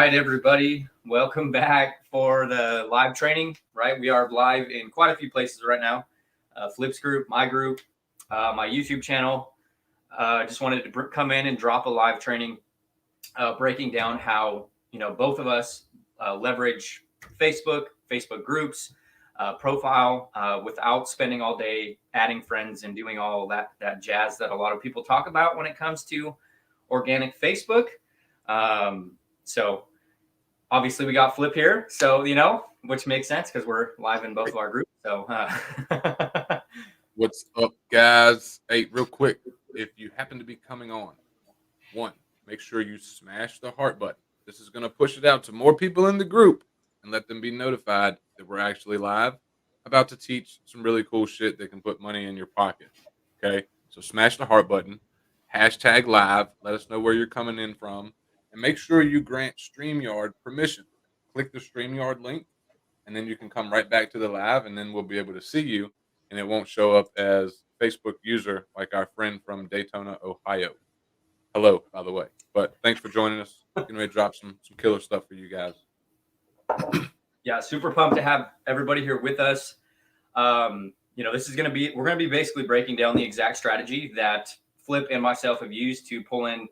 right, everybody. Welcome back for the live training. Right, we are live in quite a few places right now. Flip's group, my YouTube channel. Just wanted to come in and drop a live training, breaking down how both of us leverage Facebook groups, profile without spending all day adding friends and doing all that jazz that a lot of people talk about when it comes to organic Facebook. So obviously we got Flip here, so which makes sense because we're live in both of our groups. So What's up, guys? Hey, real quick, if you happen to be coming on, one, make sure you smash the heart button. This is going to push it out to more people in the group and let them be notified that we're actually live, about to teach some really cool shit that can put money in your pocket. Okay, so smash the heart button, hashtag live, let us know where you're coming in from, and make sure you grant StreamYard permission. Click the StreamYard link, and then you can come right back to the live, and then we'll be able to see you, and it won't show up as Facebook user like our friend from Daytona, Ohio. Hello, by the way. But thanks for joining us. Going to drop some killer stuff for you guys. Yeah, super pumped to have everybody here with us. This is we're going to be basically breaking down the exact strategy that Flip and myself have used to pull in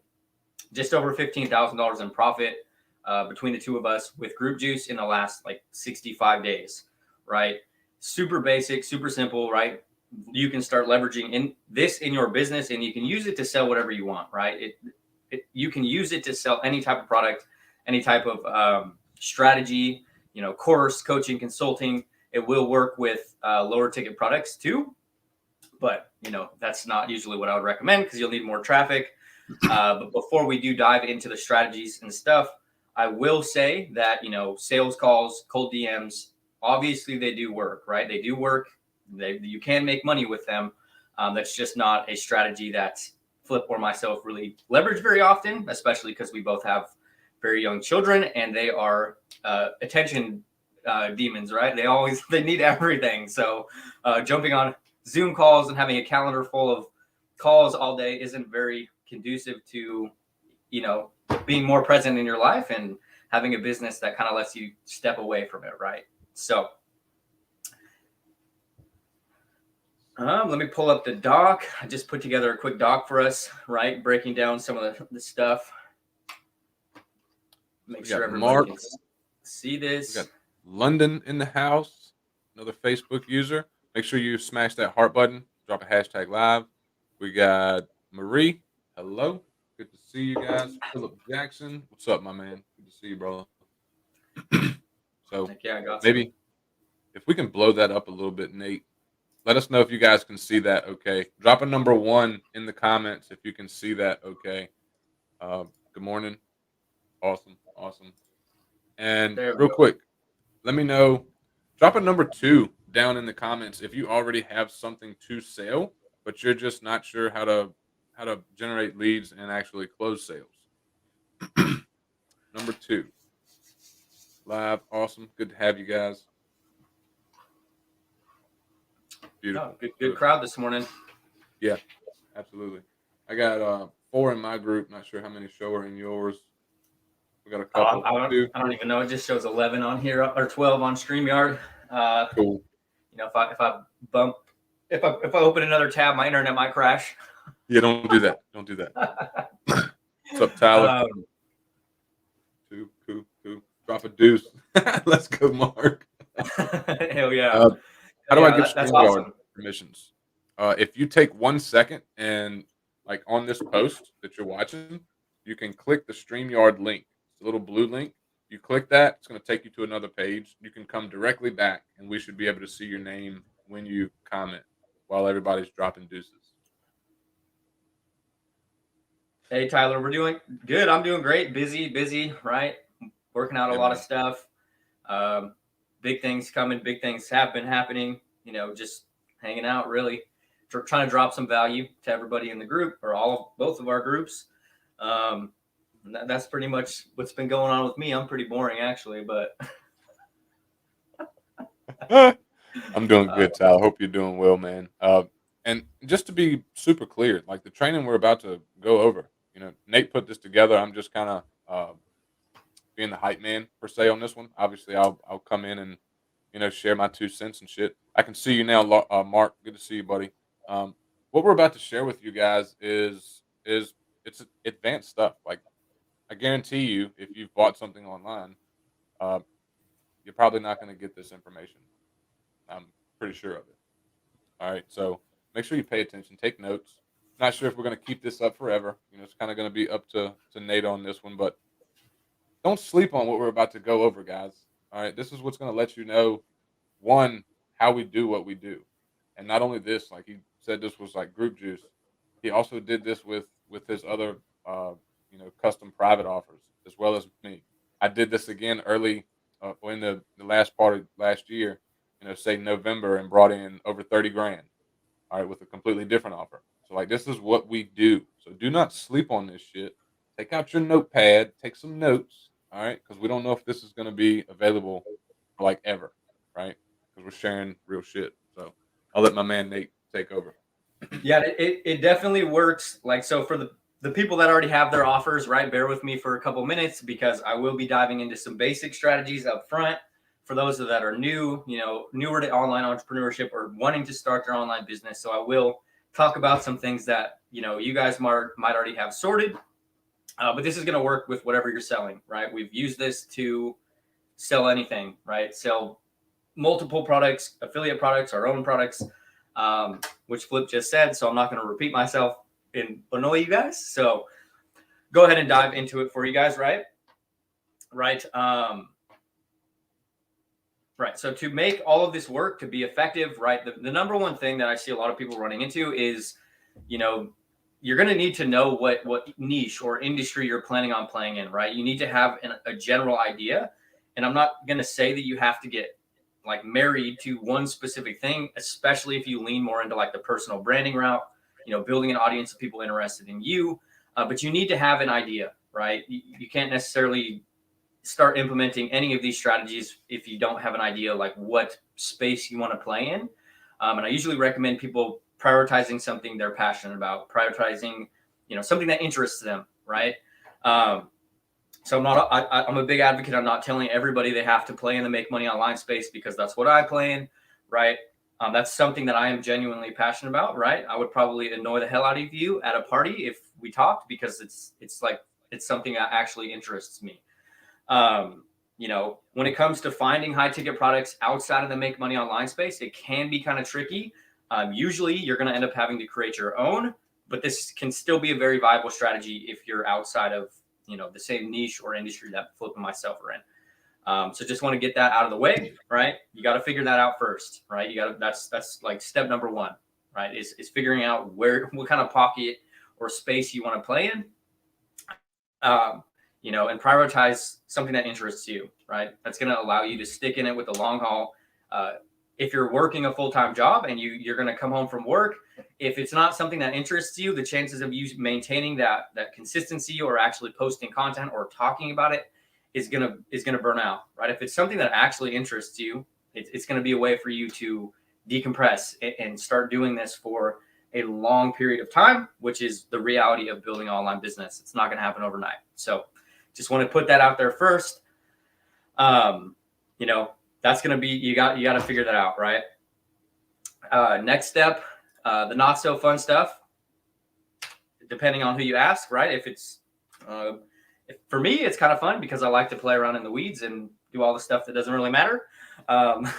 just over $15,000 in profit between the two of us with Group Juice in the last 65 days, right? Super basic, super simple, right? You can start leveraging in your business, and you can use it to sell whatever you want, right? You can use it to sell any type of product, any type of strategy, course, coaching, consulting. It will work with lower ticket products too, but that's not usually what I would recommend because you'll need more traffic. But before we do dive into the strategies and stuff, I will say that sales calls, cold DMs, obviously they do work, right? They do work. You can make money with them. That's just not a strategy that Flip or myself really leverage very often, especially because we both have very young children and they are attention demons, right? They need everything. So jumping on Zoom calls and having a calendar full of calls all day isn't very conducive to being more present in your life and having a business that kind of lets you step away from it, right? So let me pull up the doc. I just put together a quick doc for us, right? Breaking down some of the stuff. Make sure everybody can see this. We got London in the house, another Facebook user. Make sure you smash that heart button. Drop a hashtag live. We got Marie. Hello. Good to see you guys. Philip Jackson. What's up, my man? Good to see you, brother. So maybe if we can blow that up a little bit, Nate, let us know if you guys can see that okay. Drop a number 1 in the comments if you can see that okay. Good morning. Awesome. And real quick, let me know. Drop a number 2 down in the comments if you already have something to sell, but you're just not sure how to generate leads and actually close sales. Number 2. Live. Awesome. Good to have you guys. Beautiful. Good crowd this morning. Yeah, absolutely. I got 4 in my group. Not sure how many show are in yours. We got a couple. I don't even know. It just shows 11 on here or 12 on StreamYard. Cool. If I open another tab, my internet might crash. Yeah, don't do that. Don't do that. What's up, Tyler? Cool. Drop a deuce. Let's go, Mark. Hell yeah. How do I get StreamYard permissions? If you take 1 second and on this post that you're watching, you can click the StreamYard link. It's a little blue link. You click that, it's going to take you to another page. You can come directly back, and we should be able to see your name when you comment while everybody's dropping deuces. Hey, Tyler, we're doing good. I'm doing great. Busy, right? Working out a lot of stuff. Big things coming. Big things have been happening. Just hanging out, really. Trying to drop some value to everybody in the group or both of our groups. That's pretty much what's been going on with me. I'm pretty boring, actually, but I'm doing good, Tyler. Hope you're doing well, man. And just to be super clear, the training we're about to go over, Nate put this together. I'm just kind of, being the hype man per se on this one. Obviously, I'll come in and share my 2 cents and shit. I can see you now, Mark. Good to see you, buddy. What we're about to share with you guys is it's advanced stuff. Like I guarantee you, if you've bought something online, uh, you're probably not going to get this information. I'm pretty sure of it. All right, so make sure you pay attention, take notes. Not sure if we're going to keep this up forever. It's kind of going to be up to Nate on this one, but don't sleep on what we're about to go over, guys. All right, this is what's going to let you know, one, how we do what we do, and not only this, like he said, this was like group juice. He also did this with his other, custom private offers as well as me. I did this again early in the last part of last year, say November, and brought in over 30 grand. All right, with a completely different offer. So like this is what we do. So do not sleep on this shit. Take out your notepad, take some notes. All right, because we don't know if this is going to be available for like ever, right? Because we're sharing real shit. So I'll let my man Nate take over. Yeah, it definitely works. Like, so for the people that already have their offers, right, bear with me for a couple minutes because I will be diving into some basic strategies up front for those that are new, newer to online entrepreneurship or wanting to start their online business. So I will talk about some things that, you guys might already have sorted, but this is going to work with whatever you're selling, right? We've used this to sell anything, right? Sell multiple products, affiliate products, our own products, which Flip just said. So I'm not going to repeat myself and annoy you guys. So go ahead and dive into it for you guys, right? Right. Right. So to make all of this work, to be effective, right, the number one thing that I see a lot of people running into is, you're going to need to know what niche or industry you're planning on playing in, right? You need to have a general idea. And I'm not going to say that you have to get like married to one specific thing, especially if you lean more into like the personal branding route, building an audience of people interested in you. But you need to have an idea, right? You can't necessarily start implementing any of these strategies if you don't have an idea like what space you want to play in. And I usually recommend people prioritizing something they're passionate about, prioritizing, something that interests them, right? So I'm a big advocate. I'm not telling everybody they have to play in the make money online space because that's what I play in, right? That's something that I am genuinely passionate about, right? I would probably annoy the hell out of you at a party if we talked because it's something that actually interests me. When it comes to finding high ticket products outside of the make money online space, it can be kind of tricky. Usually you're going to end up having to create your own, but this can still be a very viable strategy if you're outside of, the same niche or industry that Flip and myself are in. So just want to get that out of the way, right? You got to figure that out first, right? That's like step number one, right? Is figuring out what kind of pocket or space you want to play in. And prioritize something that interests you, right? That's going to allow you to stick in it with the long haul. If you're working a full-time job and you're going to come home from work, if it's not something that interests you, the chances of you maintaining that consistency or actually posting content or talking about it is going to burn out, right? If it's something that actually interests you, it's going to be a way for you to decompress and start doing this for a long period of time, which is the reality of building an online business. It's not going to happen overnight. So just want to put that out there first. That's going to be, you got to figure that out, right? Next step, the not so fun stuff, depending on who you ask, right? If it's, for me, it's kind of fun because I like to play around in the weeds and do all the stuff that doesn't really matter. The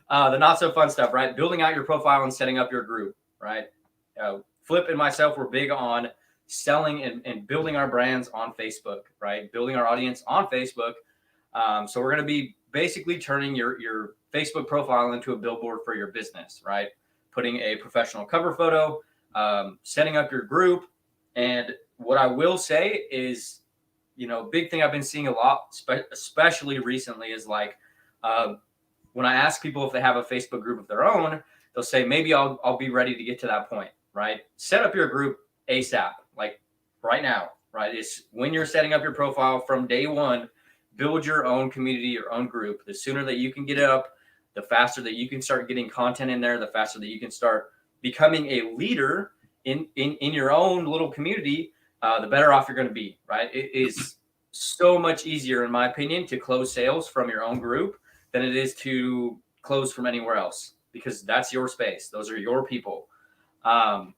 not so fun stuff, right? Building out your profile and setting up your group, right? Flip and myself were big on selling and building our brands on Facebook, right? Building our audience on Facebook. So we're going to be basically turning your Facebook profile into a billboard for your business, right? Putting a professional cover photo, setting up your group. And what I will say is, big thing I've been seeing a lot, especially recently, is like, when I ask people if they have a Facebook group of their own, they'll say, maybe I'll be ready to get to that point, right? Set up your group ASAP, like right now, right? It's when you're setting up your profile from day one, build your own community, your own group. The sooner that you can get it up, the faster that you can start getting content in there, the faster that you can start becoming a leader in your own little community, the better off you're going to be, right? It is so much easier, in my opinion, to close sales from your own group than it is to close from anywhere else, because that's your space. Those are your people. Clean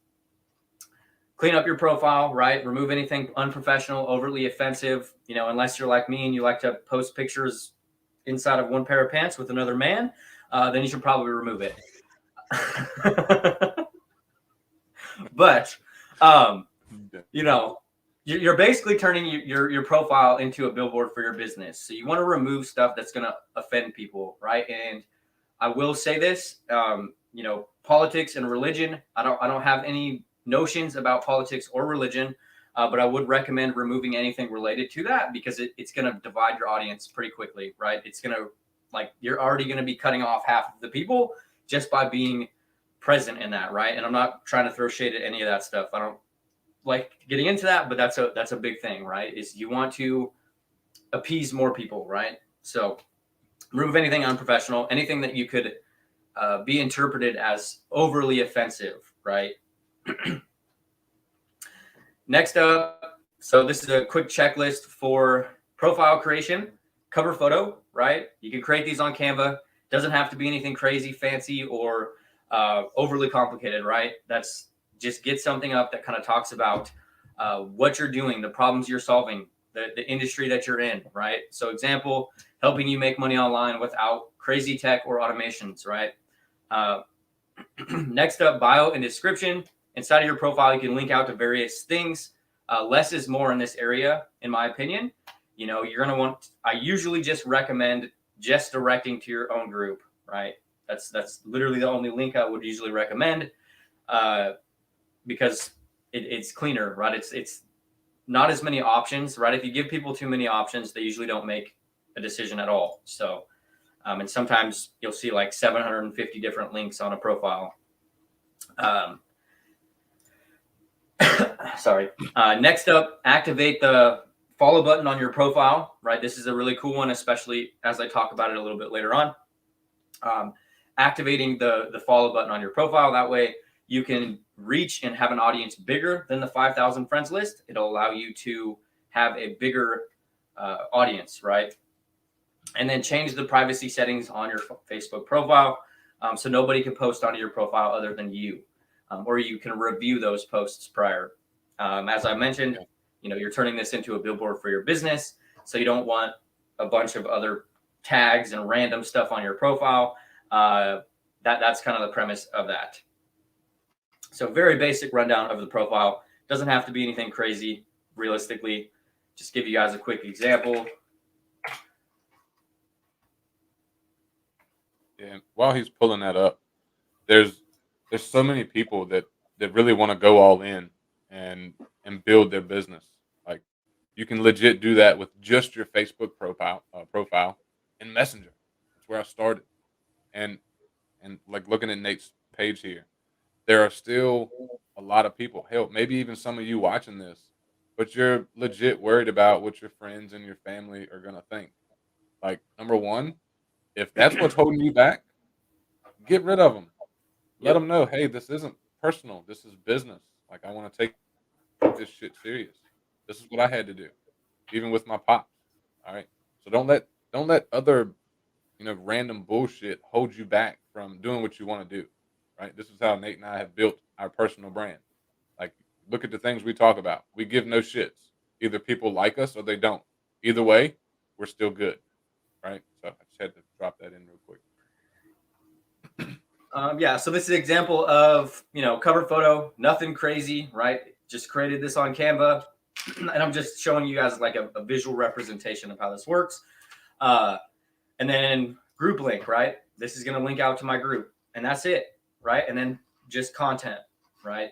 up your profile, right? Remove anything unprofessional, overly offensive, unless you're like me and you like to post pictures inside of one pair of pants with another man, then you should probably remove it. But, you're basically turning your profile into a billboard for your business. So you want to remove stuff that's going to offend people, right? And I will say this, politics and religion, I don't have any notions about politics or religion, but I would recommend removing anything related to that, because it's going to divide your audience pretty quickly, right? It's going to, you're already going to be cutting off half of the people just by being present in that, right? And I'm not trying to throw shade at any of that stuff. I don't like getting into that, but that's a big thing, right? Is you want to appease more people, right? So remove anything unprofessional, anything that you could be interpreted as overly offensive, right? Next up, so this is a quick checklist for profile creation. Cover photo, right? You can create these on Canva. Doesn't have to be anything crazy, fancy, or overly complicated, right? That's just get something up that kind of talks about what you're doing, the problems you're solving, the industry that you're in, right? So example, helping you make money online without crazy tech or automations, right? Next up, bio and description. Inside of your profile, you can link out to various things. Less is more in this area, in my opinion. You're going to want, I usually just recommend just directing to your own group, right? That's literally the only link I would usually recommend, because it's cleaner, right? It's not as many options, right? If you give people too many options, they usually don't make a decision at all. So, and sometimes you'll see like 750 different links on a profile. Sorry. Next up, activate the follow button on your profile, right? This is a really cool one, especially as I talk about it a little bit later on. Activating the follow button on your profile. That way you can reach and have an audience bigger than the 5,000 friends list. It'll allow you to have a bigger audience, right? And then change the privacy settings on your Facebook profile, so nobody can post onto your profile other than you, or you can review those posts prior. As I mentioned, you're turning this into a billboard for your business, so you don't want a bunch of other tags and random stuff on your profile. That's kind of the premise of that. So very basic rundown of the profile. Doesn't have to be anything crazy, realistically. Just give you guys a quick example. Yeah, while he's pulling that up, there's so many people that really want to go all in and build their business. Like, you can legit do that with just your Facebook profile and Messenger. That's where I started. And like looking at Nate's page here, there are still a lot of people. Hell, maybe even some of you watching this, but you're legit worried about what your friends and your family are gonna think. Like, number one, if that's what's holding you back, get rid of them. Let them know, hey, this isn't personal. This is business. Like, I want to take this shit serious. This is what I had to do, even with my pops. All right. So don't let other random bullshit hold you back from doing what you want to do. Right. This is how Nate and I have built our personal brand. Like, look at the things we talk about. We give no shits. Either people like us or they don't. Either way, we're still good. Right. So I just had to drop that in real quick. So this is an example of, cover photo, nothing crazy, right? Just created this on Canva, and I'm just showing you guys like a visual representation of how this works. And then group link, right? This is going to link out to my group, and that's it, right? And then just content, right?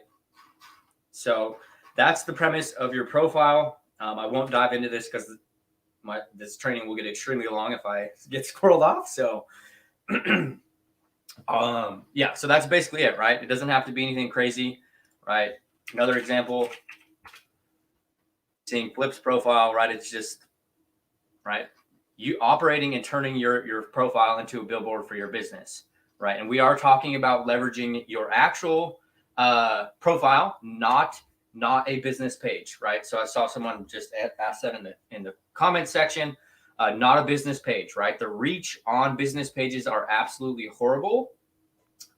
So that's the premise of your profile. I won't dive into this because this training will get extremely long if I get squirreled off. So so that's basically it, right? It doesn't have to be anything crazy, right? Another example, seeing Flip's profile, right? It's just, right, you operating and turning your profile into a billboard for your business, right? And we are talking about leveraging your actual profile, not not a business page, right? So I saw someone just ask that in the comment section. Not a business page, right? The reach on business pages are absolutely horrible.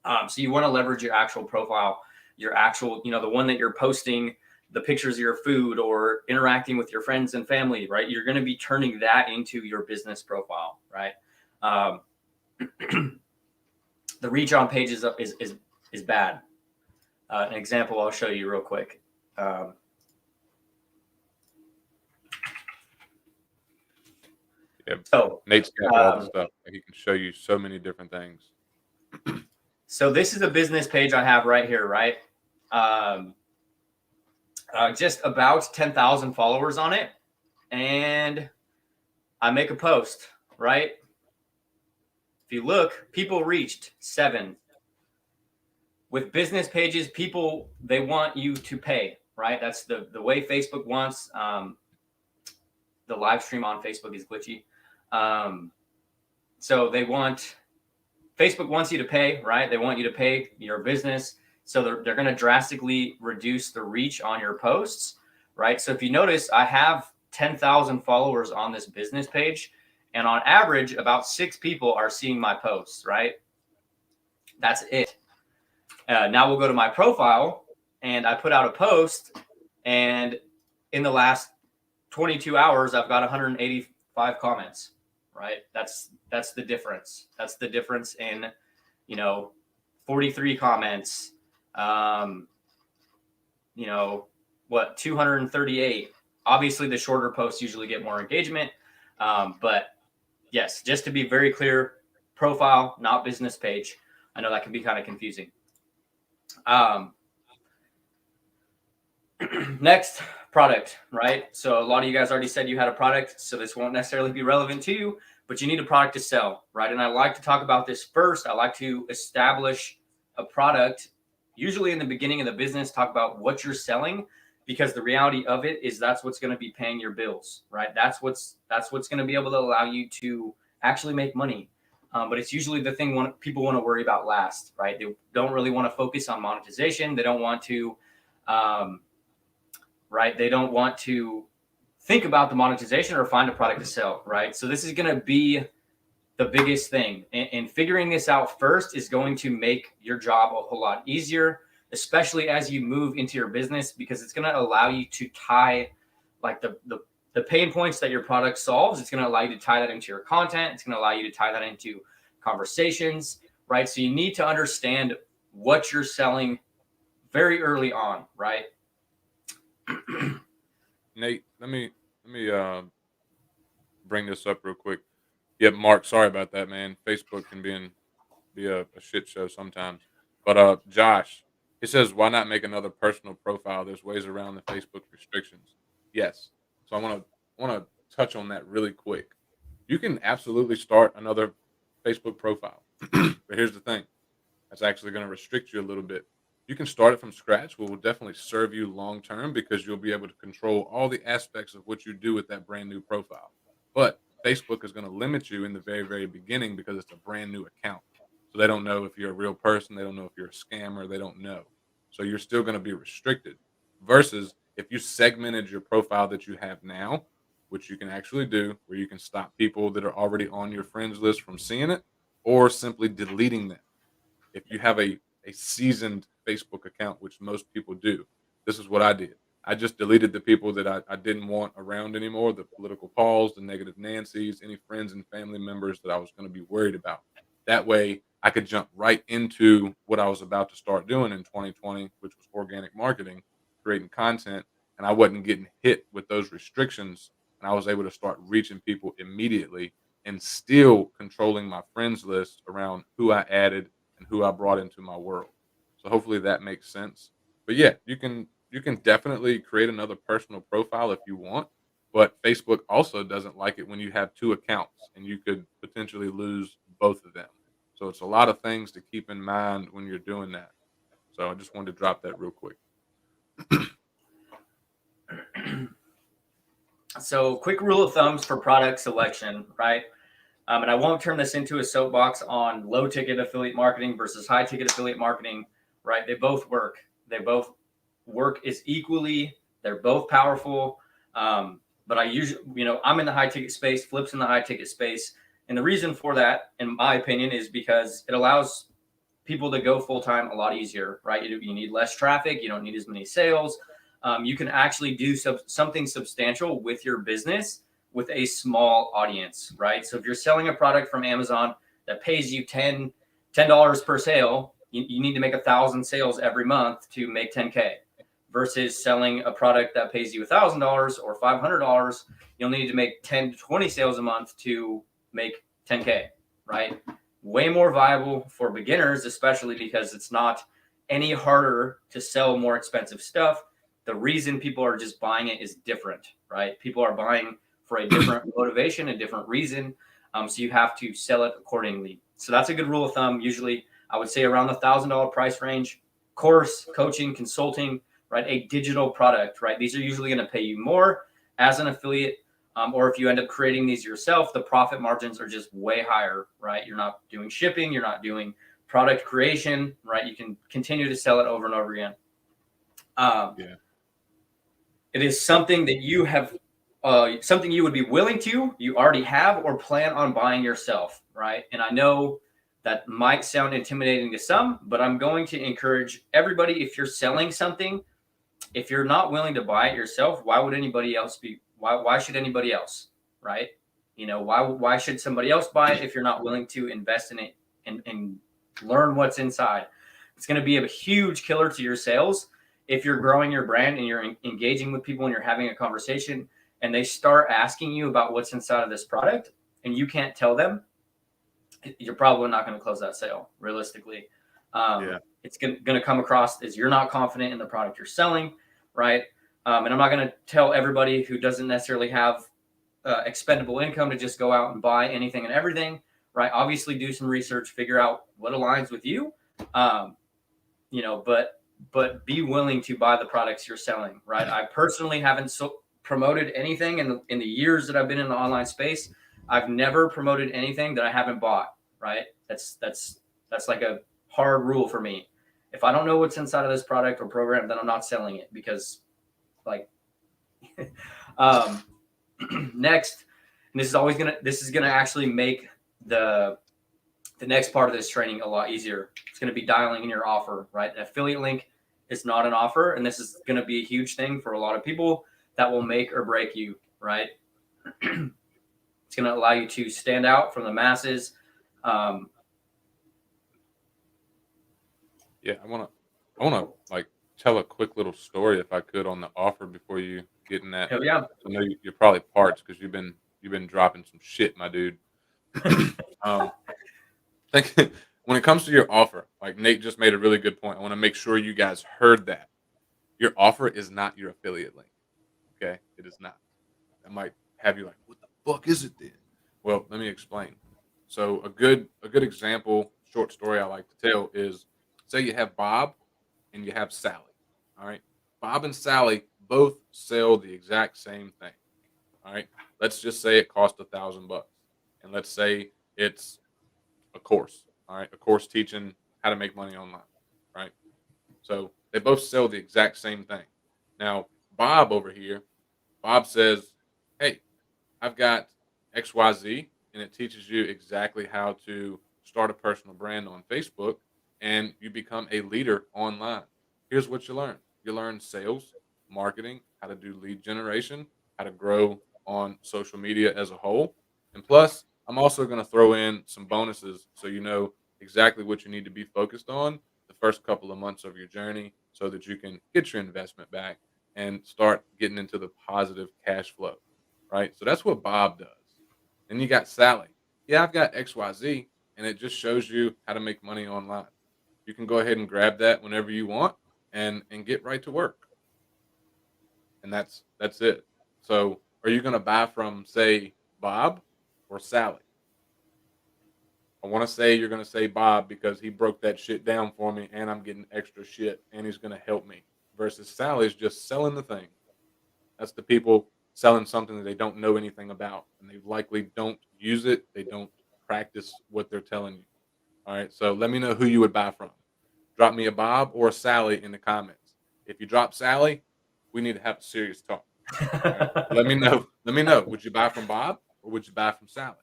So you want to leverage your actual profile, your actual, the one that you're posting the pictures of your food or interacting with your friends and family, right? You're going to be turning that into your business profile, right? The reach on pages is bad. An example I'll show you real quick. Yeah. So Nate's got all the stuff. He can show you so many different things. So this is a business page I have right here, right? Just about 10,000 followers on it. And I make a post, right? If you look, people reached 7. With business pages, people, they want you to pay, right? That's the way Facebook wants. The live stream on Facebook is glitchy. So Facebook wants you to pay, right? They want you to pay your business. So they're going to drastically reduce the reach on your posts, right? So if you notice, I have 10,000 followers on this business page, and on average, about 6 people are seeing my posts, right? That's it. Now we'll go to my profile, and I put out a post, and in the last 22 hours, I've got 185 comments, right? That's the difference. That's the difference in, 43 comments, 238. Obviously, the shorter posts usually get more engagement. But yes, just to be very clear, profile, not business page. I know that can be kind of confusing. Next, product, right? So a lot of you guys already said you had a product, so this won't necessarily be relevant to you, but you need a product to sell, right? And I like to talk about this first. I like to establish a product, usually in the beginning of the business, talk about what you're selling, because the reality of it is that's what's going to be paying your bills, right? That's what's going to be able to allow you to actually make money. But it's usually the thing people want to worry about last, right? They don't really want to focus on monetization. They don't want to, right? They don't want to think about the monetization or find a product to sell, right? So this is going to be the biggest thing. And figuring this out first is going to make your job a whole lot easier, especially as you move into your business, because it's going to allow you to tie like the pain points that your product solves. It's going to allow you to tie that into your content. It's going to allow you to tie that into conversations, right? So you need to understand what you're selling very early on, right? Nate, let me bring this up real quick. Yep, Mark, sorry about that, man. Facebook can be a shit show sometimes. But Josh, he says, why not make another personal profile? There's ways around the Facebook restrictions. Yes. So I want to touch on that really quick. You can absolutely start another Facebook profile. But here's the thing. That's actually going to restrict you a little bit. You can start it from scratch, which will definitely serve you long term because you'll be able to control all the aspects of what you do with that brand new profile. But Facebook is going to limit you in the very, very beginning because it's a brand new account. So they don't know if you're a real person. They don't know if you're a scammer. They don't know. So you're still going to be restricted versus if you segmented your profile that you have now, which you can actually do, where you can stop people that are already on your friends list from seeing it or simply deleting them. If you have a seasoned Facebook account, which most people do, this is what I did. I just deleted the people that I didn't want around anymore, the political Pauls, the negative Nancys, any friends and family members that I was going to be worried about. That way I could jump right into what I was about to start doing in 2020, which was organic marketing, creating content, and I wasn't getting hit with those restrictions. And I was able to start reaching people immediately and still controlling my friends list around who I added and who I brought into my world. So hopefully that makes sense. But yeah, you can definitely create another personal profile if you want, but Facebook also doesn't like it when you have 2 accounts and you could potentially lose both of them. So it's a lot of things to keep in mind when you're doing that. So I just wanted to drop that real quick. So quick rule of thumbs for product selection, right? And I won't turn this into a soapbox on low ticket affiliate marketing versus high ticket affiliate marketing, right? They both work. They both work is equally. They're both powerful. But I usually, I'm in the high ticket space, Flip's in the high ticket space. And the reason for that, in my opinion, is because it allows people to go full time a lot easier, right? You need less traffic, you don't need as many sales. You can actually do something substantial with your business with a small audience, right? So if you're selling a product from Amazon that pays you $10 per sale, you need to make 1,000 sales every month to make 10K. Versus selling a product that pays you $1,000 or $500, you'll need to make 10 to 20 sales a month to make 10K, right? Way more viable for beginners, especially because it's not any harder to sell more expensive stuff. The reason people are just buying it is different, right? People are buying for a different motivation, a different reason. So you have to sell it accordingly. So that's a good rule of thumb. Usually, I would say around the $1,000 price range. Course, coaching, consulting, right? A digital product, right? These are usually going to pay you more as an affiliate, or if you end up creating these yourself, the profit margins are just way higher, right? You're not doing shipping, you're not doing product creation, right? You can continue to sell it over and over again. Yeah. It is something that you have, something you would be willing to, you already have, or plan on buying yourself, right? And I know that might sound intimidating to some, but I'm going to encourage everybody, if you're selling something, if you're not willing to buy it yourself, why would anybody else be? Why should anybody else, right? Why should somebody else buy it if you're not willing to invest in it and learn what's inside? It's going to be a huge killer to your sales if you're growing your brand and you're engaging with people and you're having a conversation and they start asking you about what's inside of this product and you can't tell them. You're probably not going to close that sale realistically. It's going to come across as you're not confident in the product you're selling, right? And I'm not going to tell everybody who doesn't necessarily have expendable income to just go out and buy anything and everything, right? Obviously, do some research, figure out what aligns with you, but be willing to buy the products you're selling, right? I personally haven't promoted anything in the years that I've been in the online space. I've never promoted anything that I haven't bought, right? That's like a hard rule for me. If I don't know what's inside of this product or program, then I'm not selling it because next, and this is gonna actually make the next part of this training a lot easier. It's going to be dialing in your offer, right? An affiliate link is not an offer, and this is going to be a huge thing for a lot of people that will make or break you, right? It's going to allow you to stand out from the masses. I want to like tell a quick little story if I could on the offer before you get in that. Hell yeah. I know you're probably parched because you've been dropping some shit, my dude. Think when it comes to your offer, like Nate just made a really good point. I want to make sure you guys heard that. Your offer is not your affiliate link. Okay? It is not. That might have you like, what the fuck is it then? Well, let me explain. So a good example, short story I like to tell is say you have Bob and you have Sally. All right. Bob and Sally both sell the exact same thing. All right. Let's just say it costs $1,000. And let's say it's a course. All right. A course teaching how to make money online. Right. So they both sell the exact same thing. Now, Bob over here, Bob says, hey, I've got XYZ, and it teaches you exactly how to start a personal brand on Facebook, and you become a leader online. Here's what you learn. You learn sales, marketing, how to do lead generation, how to grow on social media as a whole. And plus, I'm also going to throw in some bonuses so you know exactly what you need to be focused on the first couple of months of your journey so that you can get your investment back and start getting into the positive cash flow, right? So that's what Bob does. And you got Sally. Yeah, I've got XYZ, and it just shows you how to make money online. You can go ahead and grab that whenever you want and get right to work. And that's it. So are you going to buy from, say, Bob or Sally? I want to say you're going to say Bob because he broke that shit down for me and I'm getting extra shit and he's going to help me. Versus Sally's just selling the thing. That's the people selling something that they don't know anything about and they likely don't use it. They don't practice what they're telling you. All right. So let me know who you would buy from. Drop me a Bob or a Sally in the comments. If you drop Sally, we need to have a serious talk. Right? Let me know. Let me know. Would you buy from Bob or would you buy from Sally?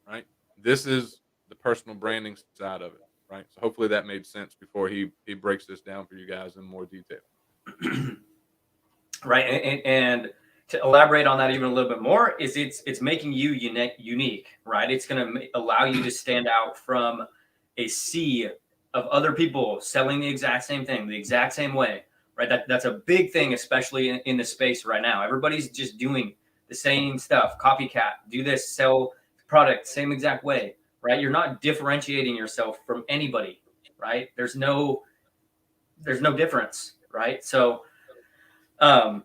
Right? This is the personal branding side of it. Right? So hopefully that made sense before he breaks this down for you guys in more detail. Right, and to elaborate on that even a little bit more is it's making you unique, right? It's going to allow you to stand out from a sea of other people selling the exact same thing the exact same way, right? That's a big thing, especially in the space right now. Everybody's just doing the same stuff, copycat, do this, sell product same exact way, right? You're not differentiating yourself from anybody, right? There's no difference, right? So and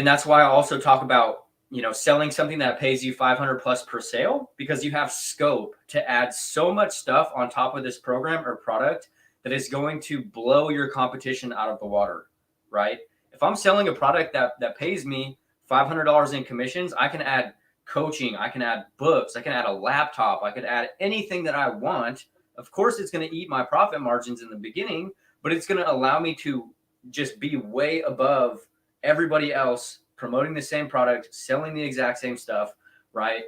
that's why I also talk about, selling something that pays you 500 plus per sale, because you have scope to add so much stuff on top of this program or product that is going to blow your competition out of the water, right? If I'm selling a product that pays me $500 in commissions, I can add coaching, I can add books, I can add a laptop, I could add anything that I want. Of course, it's going to eat my profit margins in the beginning, but it's going to allow me to just be way above everybody else promoting the same product, selling the exact same stuff, right?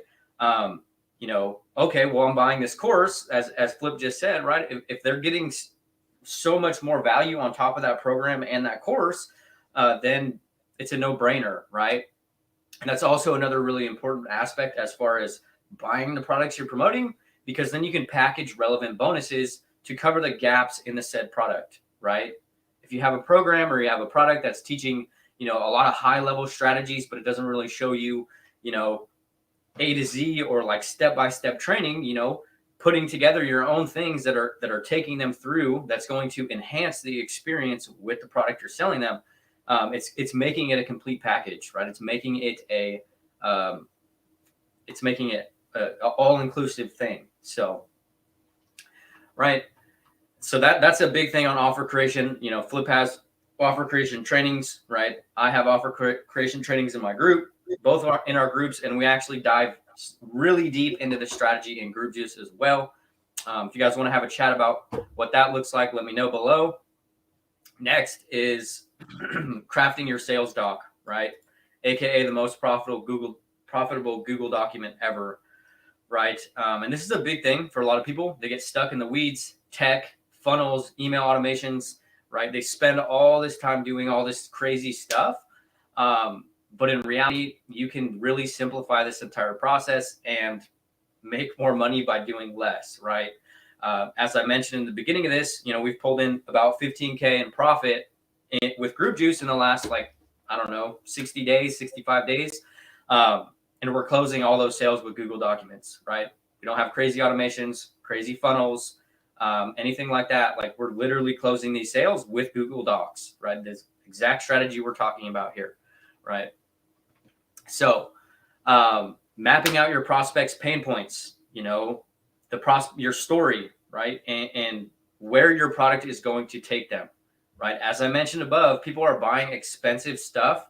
Okay, well, I'm buying this course, as Flip just said, right? If they're getting so much more value on top of that program and that course, then it's a no-brainer, right? And that's also another really important aspect as far as buying the products you're promoting, because then you can package relevant bonuses to cover the gaps in the said product, right? If you have a program or you have a product that's teaching, a lot of high level strategies, but it doesn't really show you, A to Z or like step-by-step training, putting together your own things that are taking them through, that's going to enhance the experience with the product you're selling them. It's making it a complete package, right? It's making it a all-inclusive thing. So, right. So that's a big thing on offer creation. Flip has offer creation trainings, right? I have offer creation trainings in my group. Both are in our groups, and we actually dive really deep into the strategy in Group Juice as well. If you guys want to have a chat about what that looks like, let me know below. Next is crafting your sales doc, right? AKA the most profitable Google document ever, right? And this is a big thing for a lot of people. They get stuck in the weeds, tech, funnels, email automations, right? They spend all this time doing all this crazy stuff. But in reality, you can really simplify this entire process and make more money by doing less, right? As I mentioned in the beginning of this, we've pulled in about 15K in profit with Group Juice in the last, 60 days, 65 days. And we're closing all those sales with Google Documents, right? We don't have crazy automations, crazy funnels, anything like that. Like, we're literally closing these sales with Google Docs, right? This exact strategy we're talking about here, right? So, mapping out your prospects' pain points, your story, right? And where your product is going to take them, right? As I mentioned above, people are buying expensive stuff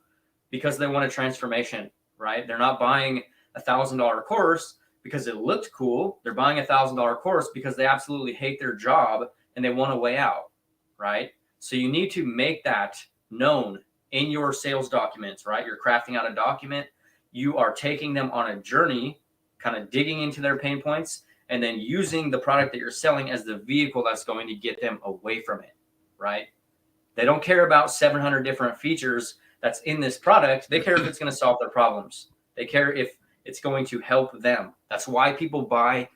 because they want a transformation, right? They're not buying $1,000 course because it looked cool. They're buying $1,000 course because they absolutely hate their job and they want a way out, right? So you need to make that known in your sales documents, right? You're crafting out a document. You are taking them on a journey, kind of digging into their pain points, and then using the product that you're selling as the vehicle that's going to get them away from it, right? They don't care about 700 different features that's in this product. They care if it's going to solve their problems. They care if it's going to help them. That's why people buy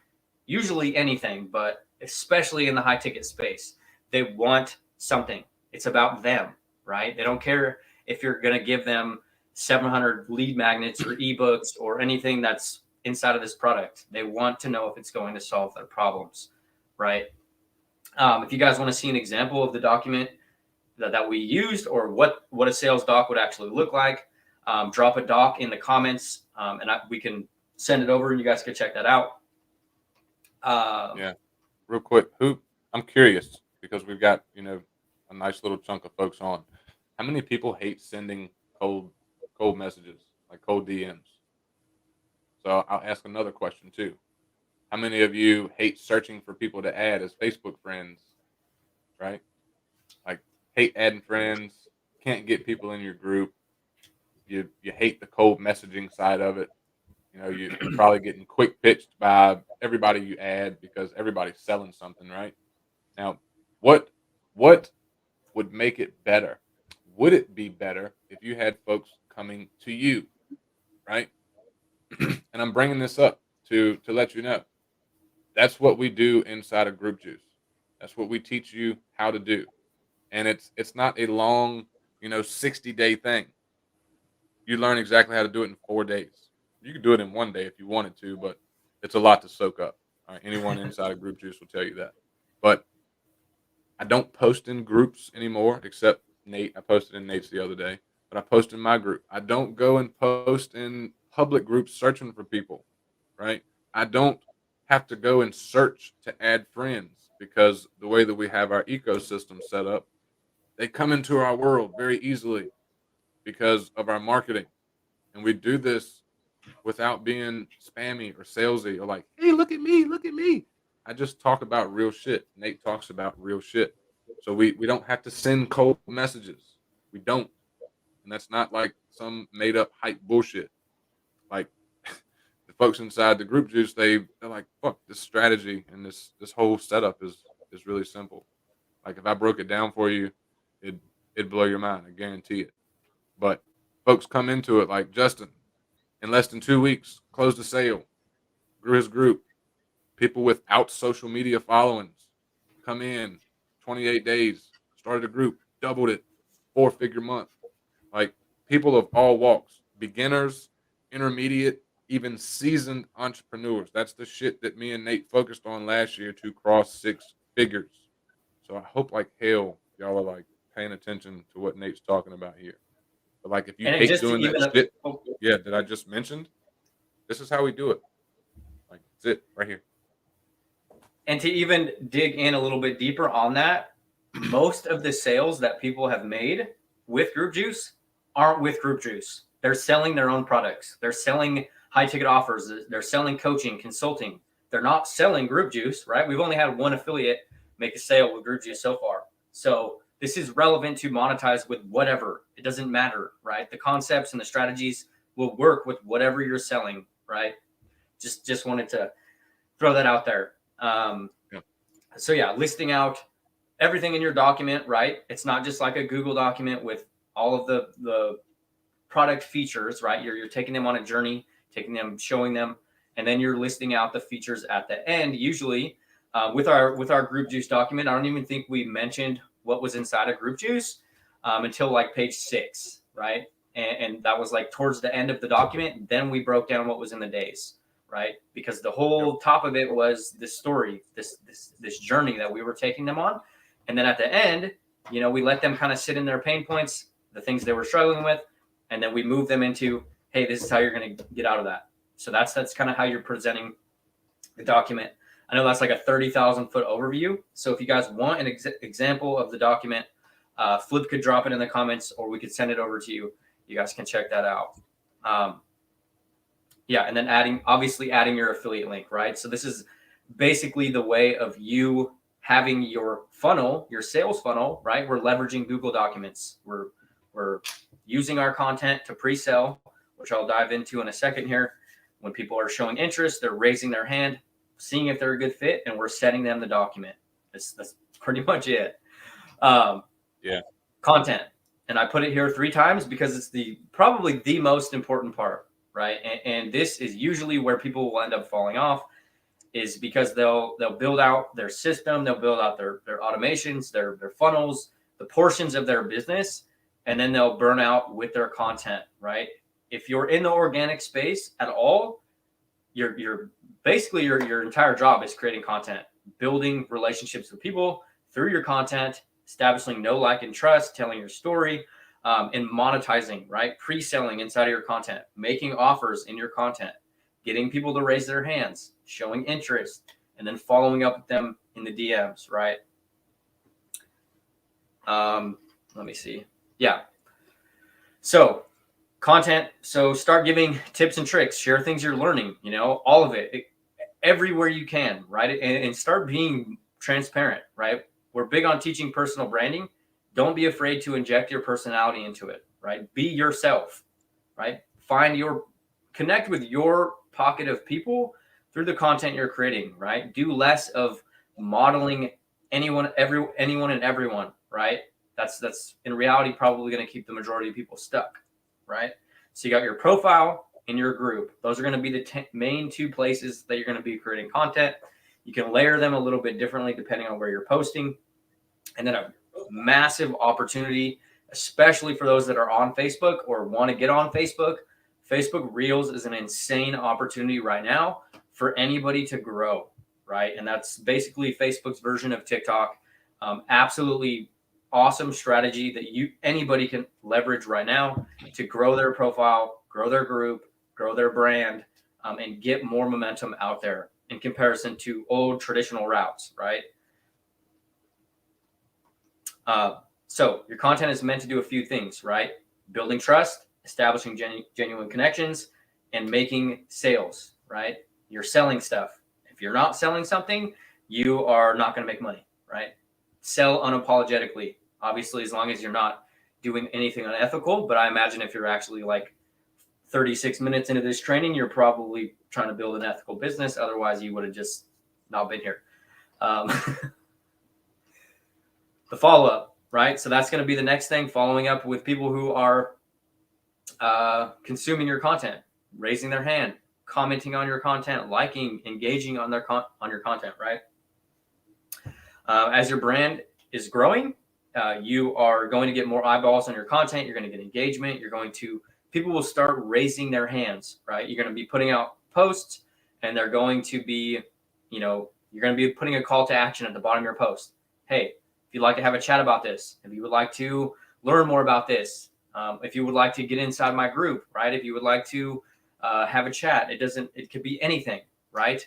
usually anything, but especially in the high ticket space. They want something. It's about them, right? They don't care if you're going to give them 700 lead magnets or ebooks or anything that's inside of this product. They want to know if it's going to solve their problems, right? If you guys want to see an example of the document that we used, or what a sales doc would actually look like, drop a doc in the comments, and we can send it over and you guys can check that out. Yeah, real quick, I'm curious, because we've got a nice little chunk of folks on. How many people hate sending cold messages, like cold DMs? So I'll ask another question too. How many of you hate searching for people to add as Facebook friends? Right? Like, hate adding friends, can't get people in your group, you hate the cold messaging side of it. You know, you're probably getting quick pitched by everybody you add because everybody's selling something, right? Now, what what would make it better? Would it be better if you had folks coming to you, right? And I'm bringing this up to let you know that's what we do inside of Group Juice. That's what we teach you how to do, and it's not a long, 60-day thing. You learn exactly how to do it in 4 days. You could do it in one day if you wanted to, but it's a lot to soak up. All right, anyone inside of Group Juice will tell you that. But I don't post in groups anymore, except Nate. I posted in Nate's the other day, but I post in my group. I don't go and post in public groups searching for people, right? I don't have to go and search to add friends because the way that we have our ecosystem set up, they come into our world very easily because of our marketing. And we do this without being spammy or salesy or like, hey, look at me, look at me. I just talk about real shit. Nate talks about real shit. So we don't have to send cold messages. We don't. And that's not like some made up hype bullshit. Like the folks inside the Group Juice, they're like, fuck, this strategy and this whole setup is really simple. Like if I broke it down for you, it'd blow your mind. I guarantee it. But folks come into it like Justin in less than 2 weeks, closed a sale, grew his group. People without social media followings come in 28 days, started a group, doubled it, 4-figure month. Like people of all walks, beginners, intermediate, even seasoned entrepreneurs. That's the shit that me and Nate focused on last year to cross 6 figures. So I hope like hell y'all are like paying attention to what Nate's talking about here. But like if you And it hate just to doing that even shit, oh, yeah, that I just mentioned, this is how we do it. Like it's it right here. and to even dig in a little bit deeper on that, most of the sales that people have made with Group Juice aren't with Group Juice. They're selling their own products. They're selling high ticket offers. They're selling coaching, consulting. They're not selling Group Juice, right? We've only had one affiliate make a sale with Group Juice so far. So this is relevant to monetize with whatever. It doesn't matter, right? The concepts and the strategies will work with whatever you're selling, right? Just wanted to throw that out there. Yeah. So yeah, listing out everything in your document, right? It's not just like a Google document with all of the product features, right? You're taking them on a journey, taking them, showing them, and then you're listing out the features at the end. Usually, with our Group Juice document, I don't even think we mentioned what was inside of Group Juice until like page 6, right? And that was like towards the end of the document. Then we broke down what was in the days, right? Because the whole top of it was this story, this journey that we were taking them on, and then at the end, we let them kind of sit in their pain points, the things they were struggling with, and then we move them into, hey, this is how you're going to get out of that. So that's kind of how you're presenting the document. I know that's like a 30,000 foot overview. So if you guys want an example of the document, Flip could drop it in the comments, or we could send it over to you. You guys can check that out. Yeah, and then obviously adding your affiliate link, right? So this is basically the way of you having your funnel, your sales funnel, right? We're leveraging Google Documents. We're using our content to pre-sell, which I'll dive into in a second here. When people are showing interest, they're raising their hand, seeing if they're a good fit, and we're sending them the document. That's pretty much it. Yeah. Content. And I put it here 3 times because it's probably the most important part, right? And this is usually where people will end up falling off, is because they'll build out their system, they'll build out their automations, their funnels, the portions of their business, and then they'll burn out with their content, right? If you're in the organic space at all, you're basically your entire job is creating content, building relationships with people through your content, establishing know, like, and trust, telling your story, and monetizing, right? Pre-selling inside of your content, making offers in your content, getting people to raise their hands, showing interest, and then following up with them in the DMs, right? Let me see. Yeah. So content. So start giving tips and tricks, share things you're learning, all of it everywhere you can, right? And start being transparent, right? We're big on teaching personal branding. don't be afraid to inject your personality into it, right? Be yourself, right? Connect with your pocket of people through the content you're creating, right? Do less of modeling anyone and everyone, right? That's in reality probably going to keep the majority of people stuck, right? So you got your profile and your group. Those are going to be the main two places that you're going to be creating content. You can layer them a little bit differently depending on where you're posting. And then a massive opportunity, especially for those that are on Facebook or want to get on Facebook. Facebook Reels is an insane opportunity right now for anybody to grow, right? And that's basically Facebook's version of TikTok. Absolutely awesome strategy that anybody can leverage right now to grow their profile, grow their group, grow their brand, and get more momentum out there in comparison to old traditional routes, right? So your content is meant to do a few things, right? Building trust, establishing genuine connections, and making sales, right? You're selling stuff. If you're not selling something, you are not going to make money, right? Sell unapologetically, obviously, as long as you're not doing anything unethical. But I imagine if you're actually like 36 minutes into this training, you're probably trying to build an ethical business. Otherwise, you would have just not been here. The follow-up, right? So that's going to be the next thing, following up with people who are consuming your content, raising their hand, commenting on your content, liking, engaging on on your content, right? As your brand is growing, you are going to get more eyeballs on your content. You're going to get engagement. People will start raising their hands, right? You're going to be putting out posts, and they're going to be, you're going to be putting a call to action at the bottom of your post. Hey, if you'd like to have a chat about this, if you would like to learn more about this, if you would like to get inside my group, right? If you would like to have a chat, it could be anything, right?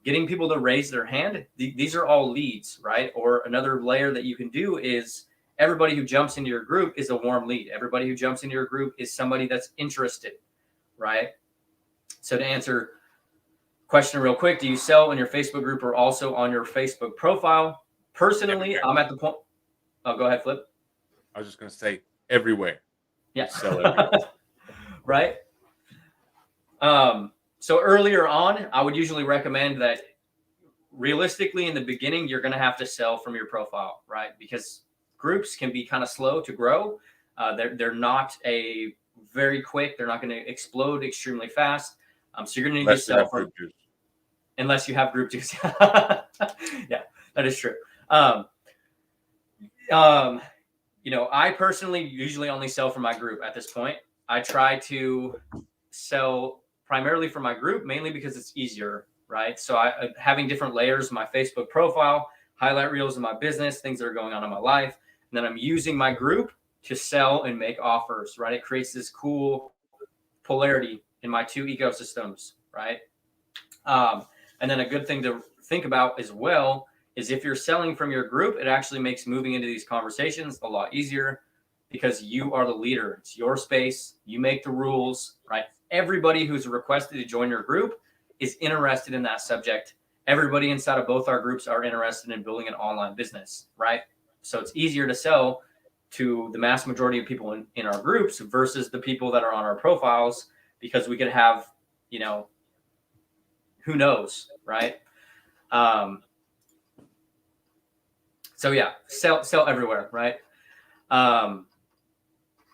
Getting people to raise their hand. These are all leads, right? Or another layer that you can do is everybody who jumps into your group is a warm lead. Everybody who jumps into your group is somebody that's interested, right? So to answer question real quick, do you sell in your Facebook group or also on your Facebook profile? Personally, Everywhere. I'm at the point. Oh, go ahead, Flip. I was just going to say everywhere. Yeah. Sell everywhere. Right. So earlier on, I would usually recommend that realistically in the beginning, you're going to have to sell from your profile, right? Because groups can be kind of slow to grow. They're not a very quick. They're not going to explode extremely fast. So you're going to need to sell from unless you have group juice. Yeah, that is true. I personally usually only sell for my group at this point. I try to sell primarily for my group, mainly because it's easier, right? So having different layers, my Facebook profile, highlight reels of my business, things that are going on in my life. And then I'm using my group to sell and make offers, right? It creates this cool polarity in my two ecosystems, right? And then a good thing to think about as well is if you're selling from your group, it actually makes moving into these conversations a lot easier because you are the leader. It's your space. You make the rules, right? Everybody who's requested to join your group is interested in that subject. Everybody inside of both our groups are interested in building an online business, right? So it's easier to sell to the mass majority of people in our groups versus the people that are on our profiles because we could have, who knows, right? So yeah, sell everywhere, right?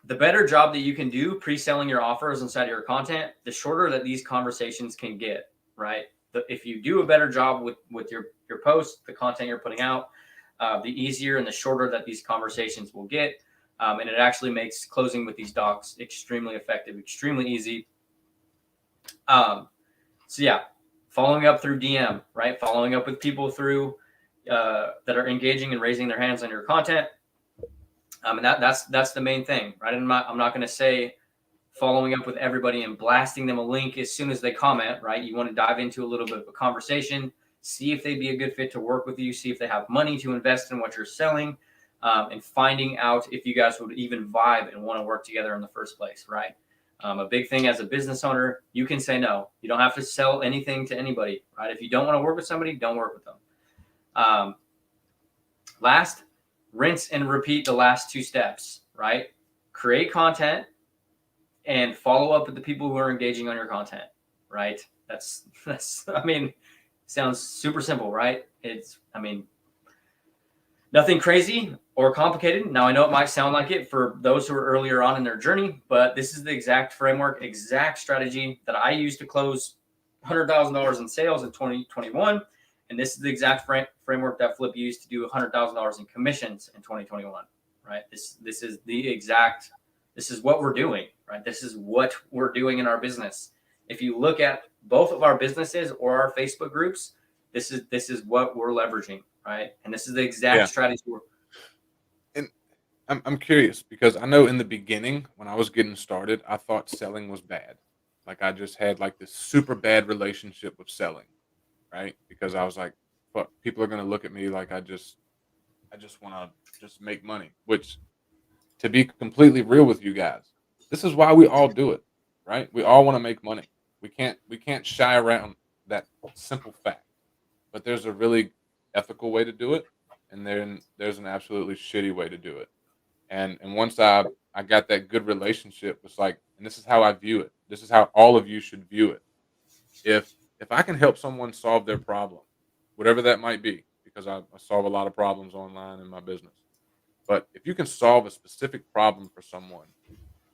The better job that you can do pre-selling your offers inside of your content, the shorter that these conversations can get, right? If you do a better job with your posts, the content you're putting out, the easier and the shorter that these conversations will get. And it actually makes closing with these docs extremely effective, extremely easy. So yeah, following up through DM, right? Following up with people through that are engaging and raising their hands on your content. And that's the main thing, right? I'm not going to say following up with everybody and blasting them a link as soon as they comment, right? You want to dive into a little bit of a conversation, see if they'd be a good fit to work with you, see if they have money to invest in what you're selling, and finding out if you guys would even vibe and want to work together in the first place, right? A big thing as a business owner, you can say no. You don't have to sell anything to anybody, right? If you don't want to work with somebody, don't work with them. Last, rinse and repeat the last 2 steps, right? Create content and follow up with the people who are engaging on your content, right? That's I mean, sounds super simple, right? Nothing crazy or complicated. Now I know it might sound like it for those who are earlier on in their journey, but this is the exact framework, exact strategy that I used to close $100,000 in sales in 2021. And this is the exact framework that Flip used to do $100,000 in commissions in 2021, right? This is what we're doing, right? This is what we're doing in our business. If you look at both of our businesses or our Facebook groups, this is what we're leveraging, right? And this is the exact strategy. And I'm curious because I know in the beginning when I was getting started, I thought selling was bad. Like I just had like this super bad relationship with selling, right? Because I was like, fuck, people are gonna look at me like I just want to just make money. Which, to be completely real with you guys, this is why we all do it, right? We all want to make money. We can't shy around that simple fact. But there's a really ethical way to do it, and then there's an absolutely shitty way to do it. And once I got that good relationship, it's like, and this is how I view it. This is how all of you should view it. If I can help someone solve their problem, whatever that might be, because I solve a lot of problems online in my business. But if you can solve a specific problem for someone,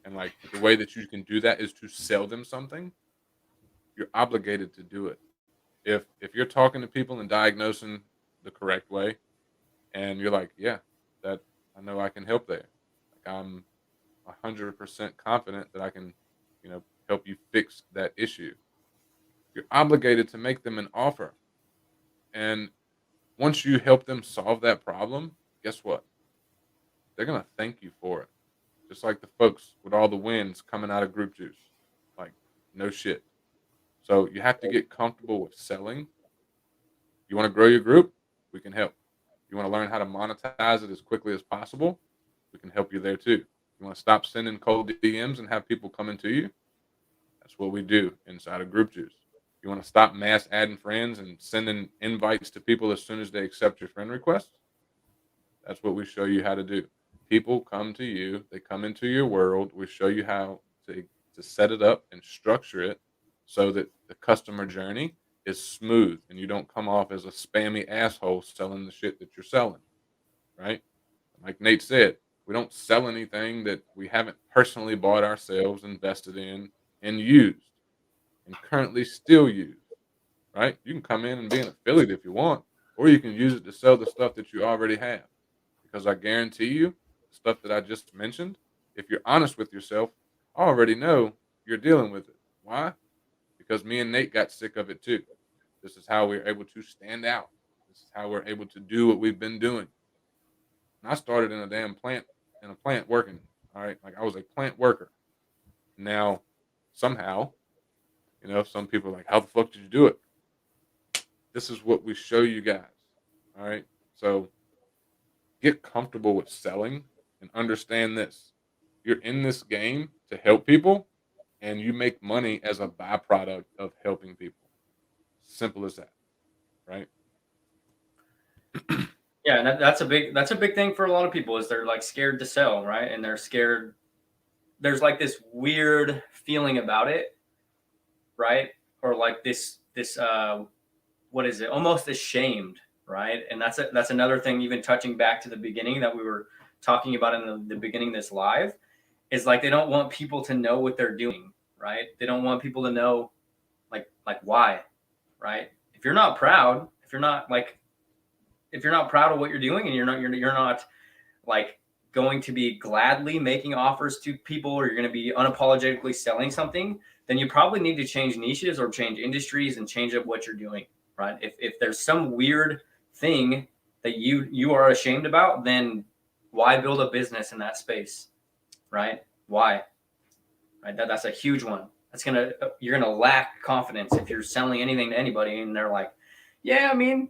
and like the way that you can do that is to sell them something, you're obligated to do it. If you're talking to people and diagnosing the correct way, and you're like, yeah, that I know I can help there. Like I'm 100% confident that I can, help you fix that issue. You're obligated to make them an offer. And once you help them solve that problem, guess what? They're gonna thank you for it. Just like the folks with all the wins coming out of group juice. Like, no shit. So you have to get comfortable with selling. You want to grow your group? We can help. You want to learn how to monetize it as quickly as possible? We can help you there too. You want to stop sending cold DMs and have people coming to you? That's what we do inside of Group Juice. You want to stop mass adding friends and sending invites to people as soon as they accept your friend requests? That's what we show you how to do. People come to you, they come into your world. We show you how to set it up and structure it so that the customer journey is smooth and you don't come off as a spammy asshole selling the shit that you're selling, right? Like Nate said, we don't sell anything that we haven't personally bought ourselves, invested in, and used, and currently still use, right? You can come in and be an affiliate if you want, or you can use it to sell the stuff that you already have. Because I guarantee you, the stuff that I just mentioned, if you're honest with yourself, I already know you're dealing with it. Why? Because me and Nate got sick of it too. This is how we're able to stand out. This is how we're able to do what we've been doing. And I started in a plant working. All right. Like I was a plant worker. Now, somehow, some people are like, how the fuck did you do it? This is what we show you guys. All right. So get comfortable with selling and understand this. You're in this game to help people, and you make money as a byproduct of helping people. Simple as that. Right. Yeah, and that's a big thing for a lot of people is they're like scared to sell, right? And they're scared. There's like this weird feeling about it, right? Or like this what is it? Almost ashamed, right? And that's another thing. Even touching back to the beginning that we were talking about in the beginning of this live, is like they don't want people to know what they're doing, right? They don't want people to know like why, right? If you're not proud, if you're not proud of what you're doing, and you're not like going to be gladly making offers to people, or you're going to be unapologetically selling something, then you probably need to change niches or change industries and change up what you're doing, right? If there's some weird thing that you are ashamed about, then why build a business in that space, right? Why? Right? That's a huge one. You're gonna lack confidence if you're selling anything to anybody and they're like, yeah, I mean,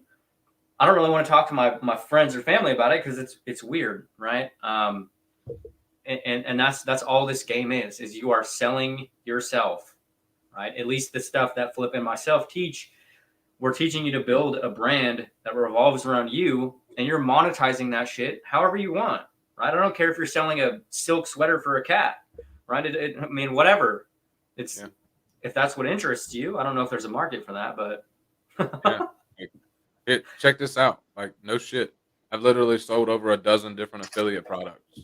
I don't really want to talk to my friends or family about it because it's weird, right? And that's all this game is you are selling yourself, right? At least the stuff that Flip and myself teach, we're teaching you to build a brand that revolves around you and you're monetizing that shit however you want, right? I don't care if you're selling a silk sweater for a cat, right? I mean, whatever. It's if that's what interests you. I don't know if there's a market for that, but Yeah. Check this out. Like, no shit. I've literally sold over a dozen different affiliate products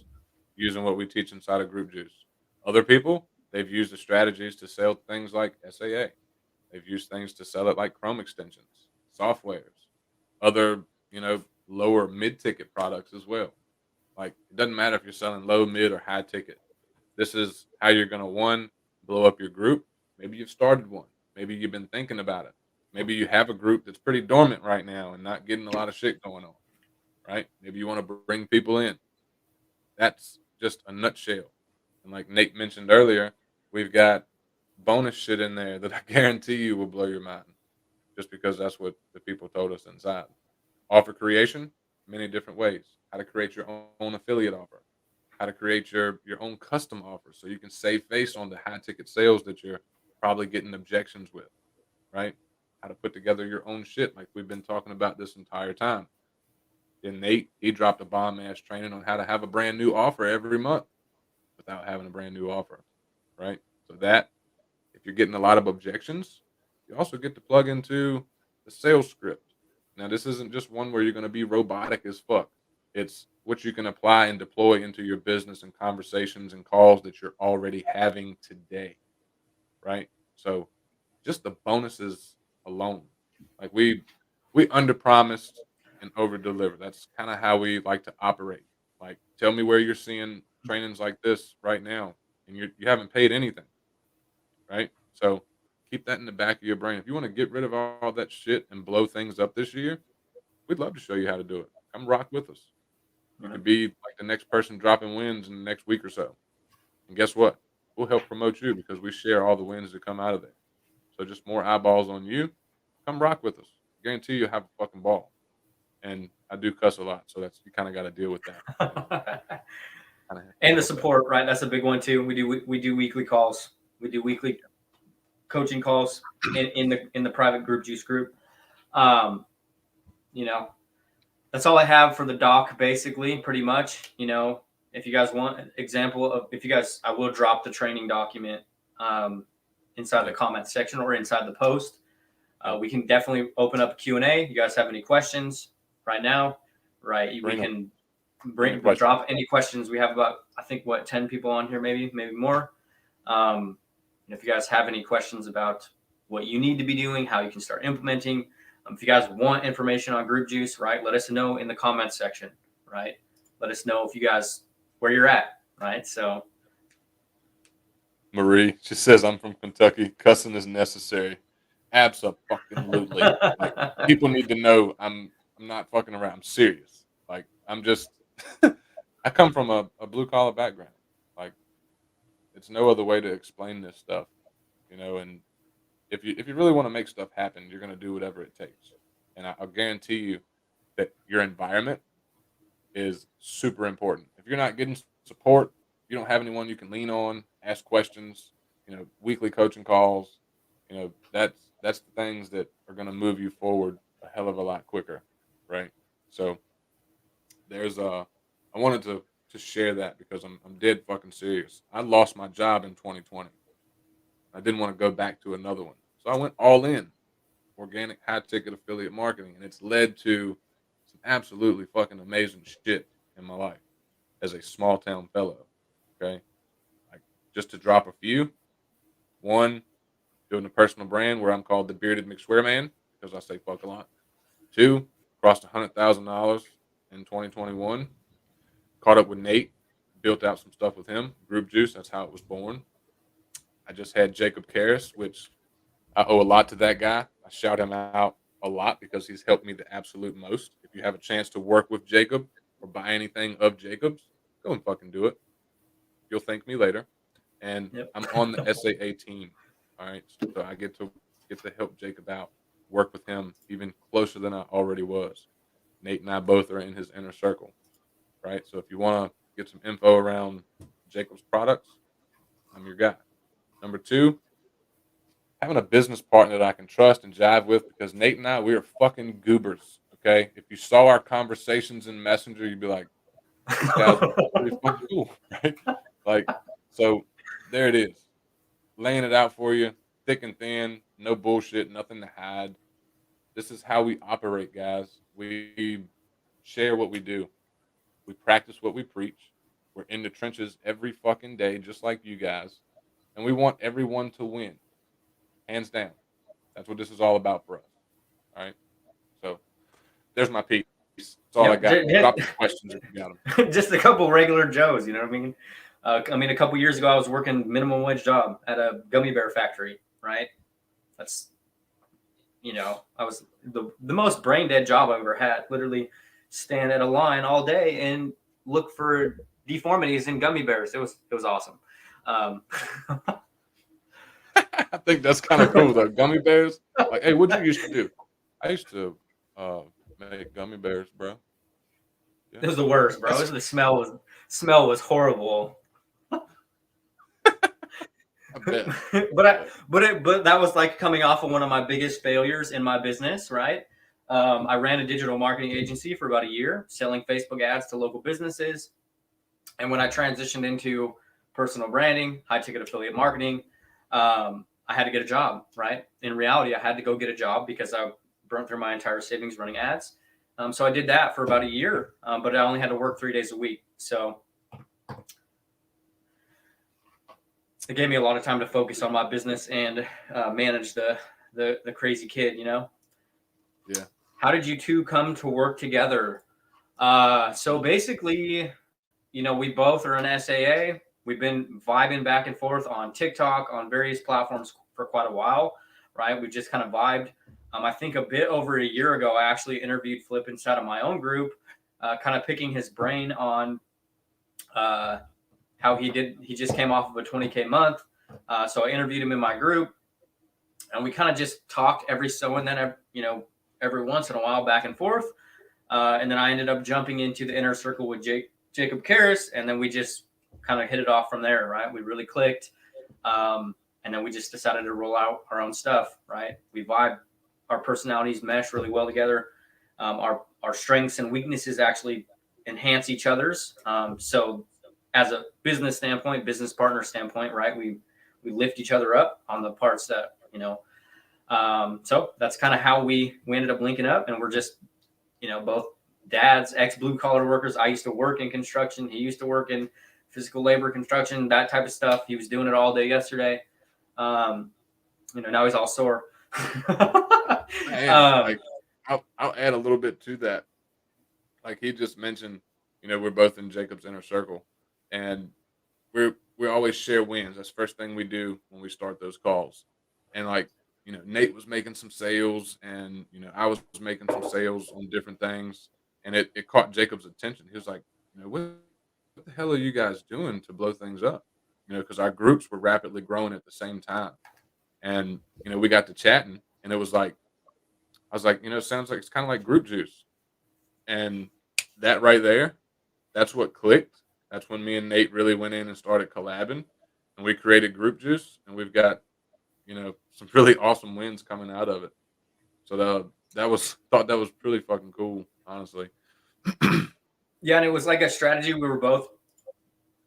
using what we teach inside of Group Juice. Other people, they've used the strategies to sell things like SAA. They've used things to sell it like Chrome extensions, softwares, other, lower mid-ticket products as well. Like, it doesn't matter if you're selling low, mid, or high ticket. This is how you're going to, one, blow up your group. Maybe you've started one. Maybe you've been thinking about it. Maybe you have a group that's pretty dormant right now and not getting a lot of shit going on, right? Maybe you want to bring people in. That's just a nutshell. And like Nate mentioned earlier, we've got bonus shit in there that I guarantee you will blow your mind just because that's what the people told us inside. Offer creation, many different ways. How to create your own affiliate offer, how to create your own custom offer so you can save face on the high ticket sales that you're probably getting objections with, right? How to put together your own shit like we've been talking about this entire time. Then Nate, he dropped a bomb ass training on how to have a brand new offer every month without having a brand new offer, right? So that if you're getting a lot of objections, you also get to plug into the sales script. Now, this isn't just one where you're going to be robotic as fuck. It's what you can apply and deploy into your business and conversations and calls that you're already having today, right? So just the bonuses alone, like we under promised and over deliver. That's kind of how we like to operate. Like, tell me where you're seeing trainings like this right now, and you haven't paid anything, right? So keep that in the back of your brain. If you want to get rid of all that shit and blow things up this year, we'd love to show you how to do it. Come rock with us. You could be like the next person dropping wins in the next week or so. And guess what? We'll help promote you because we share all the wins that come out of there. So just more eyeballs on you. Come rock with us. Guarantee you'll have a fucking ball. And I do cuss a lot, so that's you kind of got to deal with that. And the support, right? That's a big one too. We do weekly calls. We do weekly coaching calls in the private Group Juice group. That's all I have for the doc, basically, pretty much. If you guys want an example of, I will drop the training document inside the comment section or inside the post. We can definitely open up a Q&A. You guys have any questions right now? Right, we can drop any questions. We have about, I think, 10 people on here, maybe more. If you guys have any questions about what you need to be doing, how you can start implementing, if you guys want information on Group Juice, right, let us know in the comments section, right? Let us know if you guys where you're at, right? So Marie, she says, I'm from Kentucky. Cussing is necessary. Absolutely. Like, people need to know I'm not fucking around. I'm serious. Like, I'm just I come from a blue collar background. Like, it's no other way to explain this stuff, and if you really want to make stuff happen, you're gonna do whatever it takes. And I'll guarantee you that your environment is super important. If you're not getting support, you don't have anyone you can lean on, ask questions, weekly coaching calls, that's the things that are going to move you forward a hell of a lot quicker, right? So I wanted to share that because I'm dead fucking serious. I lost my job in 2020. I didn't want to go back to another one. So I went all in organic high ticket affiliate marketing, and it's led to some absolutely fucking amazing shit in my life as a small town fellow. Okay. Like, just to drop a few. One, doing a personal brand where I'm called the Bearded McSwear Man because I say fuck a lot. Two, crossed $100,000 in 2021. Caught up with Nate, built out some stuff with him. Group Juice, that's how it was born. I just had Jacob Karras, which I owe a lot to that guy. I shout him out a lot because he's helped me the absolute most. If you have a chance to work with Jacob or buy anything of Jacob's, go and fucking do it. You'll thank me later. And I'm on the SAA team. All right. So I get to help Jacob out, work with him even closer than I already was. Nate and I both are in his inner circle. Right. So if you want to get some info around Jacob's products, I'm your guy. Number two, having a business partner that I can trust and jive with because Nate and I, we are fucking goobers. Okay. If you saw our conversations in Messenger, you'd be like, these guys are pretty fucking cool, right? Like, so there it is. Laying it out for you, thick and thin, no bullshit, nothing to hide. This is how we operate, guys. We share what we do. We practice what we preach. We're in the trenches every fucking day, just like you guys. And we want everyone to win, hands down. That's what this is all about for us. All right. So there's my piece. That's all I got. Drop the questions if you got them. Just a couple regular Joes, you know what I mean? A couple years ago, I was working minimum wage job at a gummy bear factory, right? That's, I was the most brain dead job I've ever had. Literally stand at a line all day and look for deformities in gummy bears. It was awesome. I think that's kind of cool though. Gummy bears. Like, hey, what'd you used to do? I used to make gummy bears, bro. Yeah. It was the worst, bro. The smell was horrible. I bet. but that was like coming off of one of my biggest failures in my business, right? I ran a digital marketing agency for about a year, selling Facebook ads to local businesses. And when I transitioned into personal branding, high ticket affiliate marketing, I had to get a job, right? In reality, I had to go get a job because I burnt through my entire savings running ads. So I did that for about a year, but I only had to work 3 days a week. So it gave me a lot of time to focus on my business and manage the crazy kid, Yeah. How did you two come to work together? So basically, we both are in SAA. We've been vibing back and forth on TikTok, on various platforms for quite a while, right? We just kind of vibed. I think a bit over a year ago, I actually interviewed Flip inside of my own group, kind of picking his brain on how he just came off of a 20K month. So I interviewed him in my group and we kind of just talked every so and then, every once in a while back and forth. And then I ended up jumping into the inner circle with Jacob Karras. And then we just kind of hit it off from there, right? We really clicked. And then we just decided to roll out our own stuff, right? We vibe, our personalities mesh really well together. Our strengths and weaknesses actually enhance each other's. So as a business standpoint, business partner standpoint, right? We lift each other up on the parts that, so that's kind of how we ended up linking up, and we're just, both dads, ex blue collar workers. I used to work in construction. He used to work in physical labor construction, that type of stuff. He was doing it all day yesterday. Now he's all sore. Man, I'll add a little bit to that. Like he just mentioned, we're both in Jacob's inner circle, and we always share wins. That's the first thing we do when we start those calls. And like, Nate was making some sales, and I was making some sales on different things, and it caught Jacob's attention. He was like, what the hell are you guys doing to blow things up? Because our groups were rapidly growing at the same time. And we got to chatting, and it was like, I was like, it sounds like it's kind of like group juice. And that right there, that's what clicked. That's when me and Nate really went in and started collabing, and we created group juice, and we've got, some really awesome wins coming out of it. So that was really fucking cool, honestly. Yeah, and it was like a strategy we were both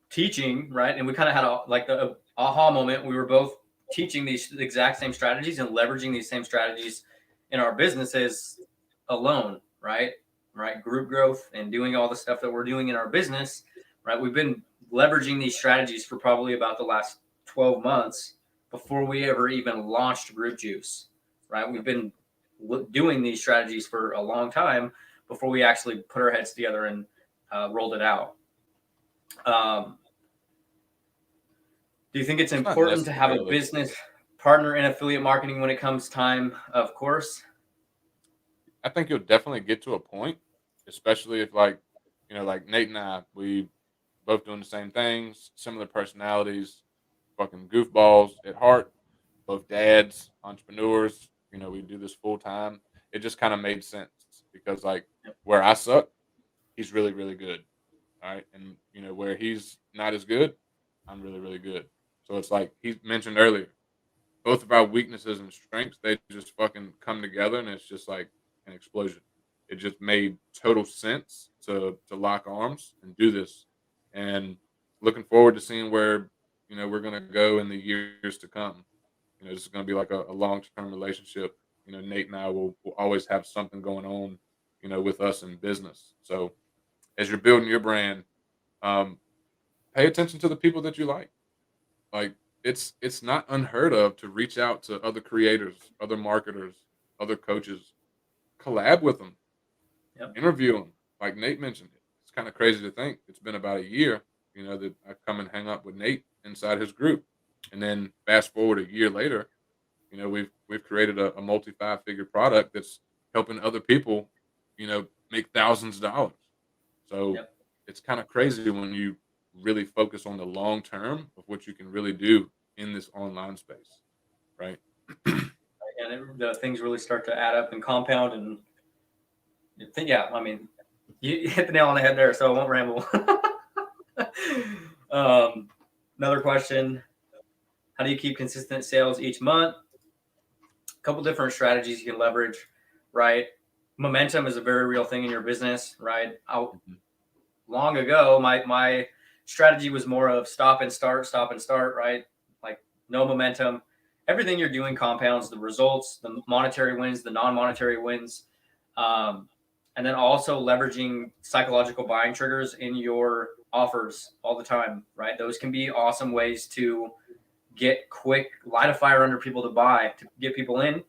teaching, right? And we kind of had the aha moment. We were both teaching the exact same strategies and leveraging these same strategies in our businesses alone, right? Group growth and doing all the stuff that we're doing in our business, right? We've been leveraging these strategies for probably about the last 12 months before we ever even launched Group Juice, right? We've been doing these strategies for a long time before we actually put our heads together and rolled it out. Do you think it's important to have a business partner in affiliate marketing when it comes time of course? I think you'll definitely get to a point, especially if like Nate and I, we both doing the same things, similar personalities, fucking goofballs at heart, both dads, entrepreneurs, we do this full time. It just kind of made sense because like where I suck, he's really, really good. All right. And where he's not as good, I'm really, really good. So it's like he mentioned earlier, both of our weaknesses and strengths, they just fucking come together, and it's just like an explosion. it just made total sense to lock arms and do this. And looking forward to seeing where we're gonna go in the years to come. This is gonna be like a long term relationship. Nate and I will always have something going on, with us in business. So as you're building your brand, um, pay attention to the people that you like. Like it's not unheard of to reach out to other creators, other marketers, other coaches, collab with them, Yep. interview them. Like Nate mentioned, it's kind of crazy to think it's been about a year, that I come and hang out with Nate inside his group, and then fast forward a year later, we've created a multi 5-figure product that's helping other people, make thousands of dollars. So Yep. it's kind of crazy when you really focus on the long term of what you can really do in this online space, right? And the things really start to add up and compound. And yeah, I mean, you hit the nail on the head there, so I won't ramble. Another question: how do you keep consistent sales each month? A couple different strategies you can leverage, right? Momentum is a very real thing in your business, right? Long ago, my strategy was more of stop and start, right? Like no momentum. Everything you're doing compounds the results, the monetary wins, the non-monetary wins, and then also leveraging psychological buying triggers in your offers all the time, right? Those can be awesome ways to get quick, light a fire under people to buy, to get people in.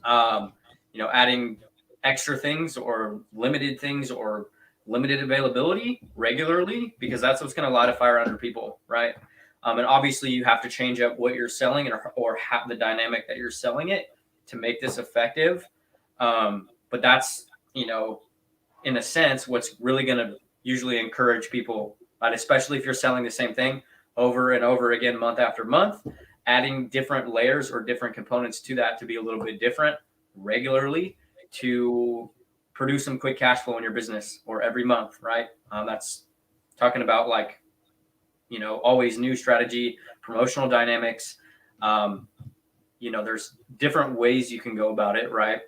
Adding extra things or limited things or limited availability regularly, because that's what's going to light a fire under people, right? And obviously you have to change up what you're selling or have the dynamic that you're selling it to make this effective. But that's, in a sense, what's really going to usually encourage people, right? Especially if you're selling the same thing over and over again, month after month, adding different layers or different components to that to be a little bit different regularly to produce some quick cash flow in your business or every month, right? That's talking about like, always new strategy, promotional dynamics. There's different ways you can go about it, right?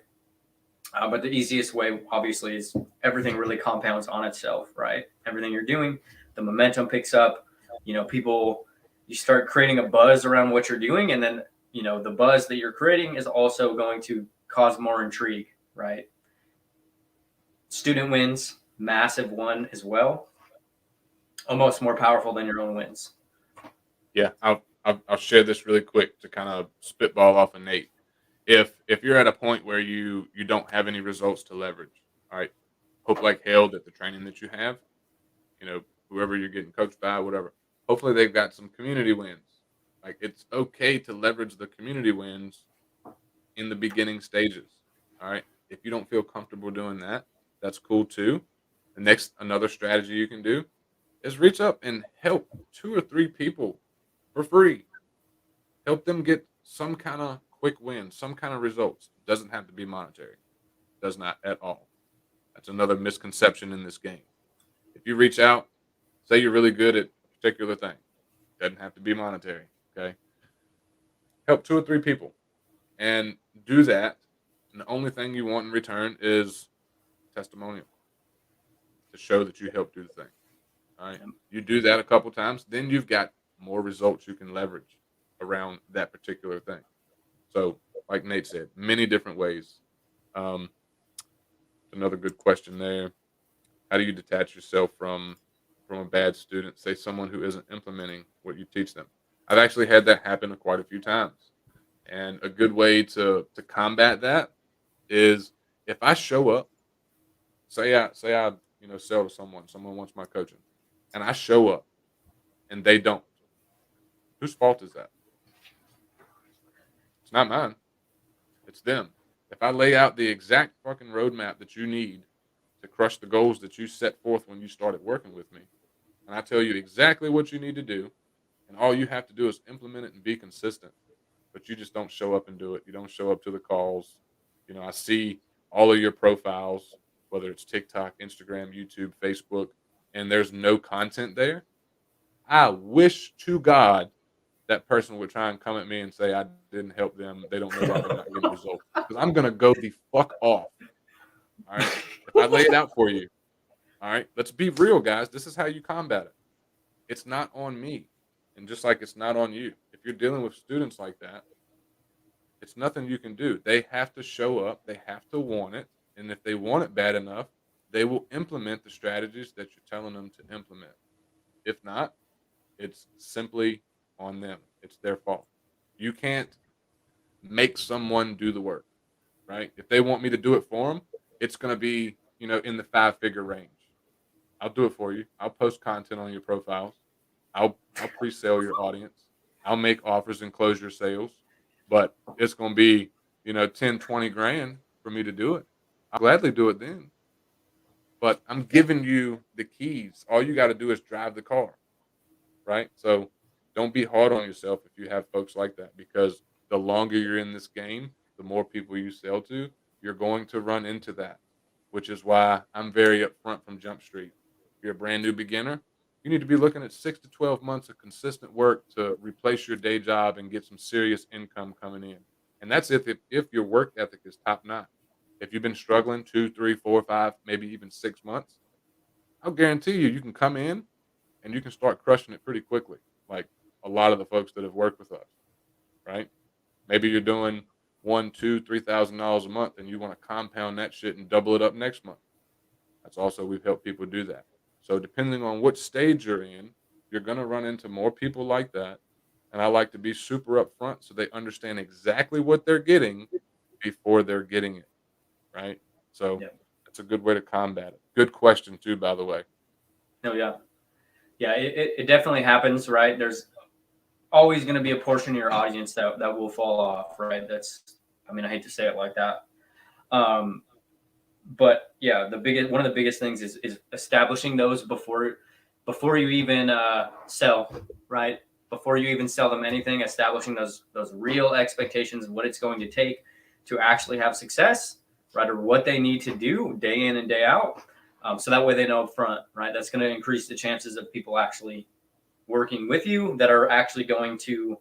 But the easiest way, obviously, is everything really compounds on itself, right? Everything you're doing, the momentum picks up. You start creating a buzz around what you're doing, and then, the buzz that you're creating is also going to cause more intrigue, right? Student wins, massive one as well. Almost more powerful than your own wins. Yeah, I'll share this really quick to kind of spitball off of Nate. If you're at a point where you don't have any results to leverage, all right, hope like hell that the training that you have, whoever you're getting coached by, whatever, hopefully they've got some community wins. Like it's okay to leverage the community wins in the beginning stages. All right. If you don't feel comfortable doing that, that's cool too. Another strategy you can do is reach up and help 2 or 3 people for free. Help them get some kind of quick win, some kind of results. It doesn't have to be monetary. It does not at all. That's another misconception in this game. If you reach out, say you're really good at a particular thing. It doesn't have to be monetary. Okay. Help 2 or 3 people and do that. And the only thing you want in return is testimonial to show that you helped do the thing. All right. You do that a couple times, then you've got more results you can leverage around that particular thing. So, like Nate said, many different ways. Another good question there. How do you detach yourself from a bad student, say someone who isn't implementing what you teach them? I've actually had that happen quite a few times. And a good way to combat that is if I show up, say I sell to someone wants my coaching, and I show up and they don't. Whose fault is that? It's not mine. It's them. If I lay out the exact fucking roadmap that you need to crush the goals that you set forth when you started working with me, and I tell you exactly what you need to do, and all you have to do is implement it and be consistent, but you just don't show up and do it. You don't show up to the calls. I see all of your profiles, whether it's TikTok, Instagram, YouTube, Facebook, and there's no content there. I wish to God that person would try and come at me and say I didn't help them. They don't know why they're not getting results. Because I'm gonna go the fuck off. All right. If I lay it out for you, all right, let's be real, guys. This is how you combat it. It's not on me. And just like it's not on you. If you're dealing with students like that, it's nothing you can do. They have to show up, they have to want it. And if they want it bad enough, they will implement the strategies that you're telling them to implement. If not, it's simply on them. It's their fault. You can't make someone do the work, right? If they want me to do it for them, it's going to be, in the 5-figure range. I'll do it for you. I'll post content on your profiles. I'll pre-sale your audience. I'll make offers and close your sales. But it's going to be, 10, 20 grand for me to do it. I'll gladly do it then. But I'm giving you the keys. All you got to do is drive the car, right? So don't be hard on yourself if you have folks like that, because the longer you're in this game, the more people you sell to, you're going to run into that, which is why I'm very upfront from Jump Street. If you're a brand new beginner, you need to be looking at 6 to 12 months of consistent work to replace your day job and get some serious income coming in. And that's if your work ethic is top notch. If you've been struggling 2, 3, 4, 5, maybe even 6 months, I'll guarantee you can come in and you can start crushing it pretty quickly, like a lot of the folks that have worked with us, right? Maybe you're doing $1,000, $2,000, $3,000 a month, and you want to compound that shit and double it up next month. That's also, we've helped people do that. So depending on what stage you're in, you're going to run into more people like that. And I like to be super upfront so they understand exactly what they're getting before they're getting it, right? So that's a good way to combat it. Good question too, by the way. No, yeah. Yeah, it definitely happens, right? There's always going to be a portion of your audience that will fall off, right? I hate to say it like that. But yeah, one of the biggest things is establishing those before you even sell, right? Before you even sell them anything, establishing those real expectations of what it's going to take to actually have success, right? Or what they need to do day in and day out. So that way they know up front, right? That's going to increase the chances of people actually working with you that are actually going to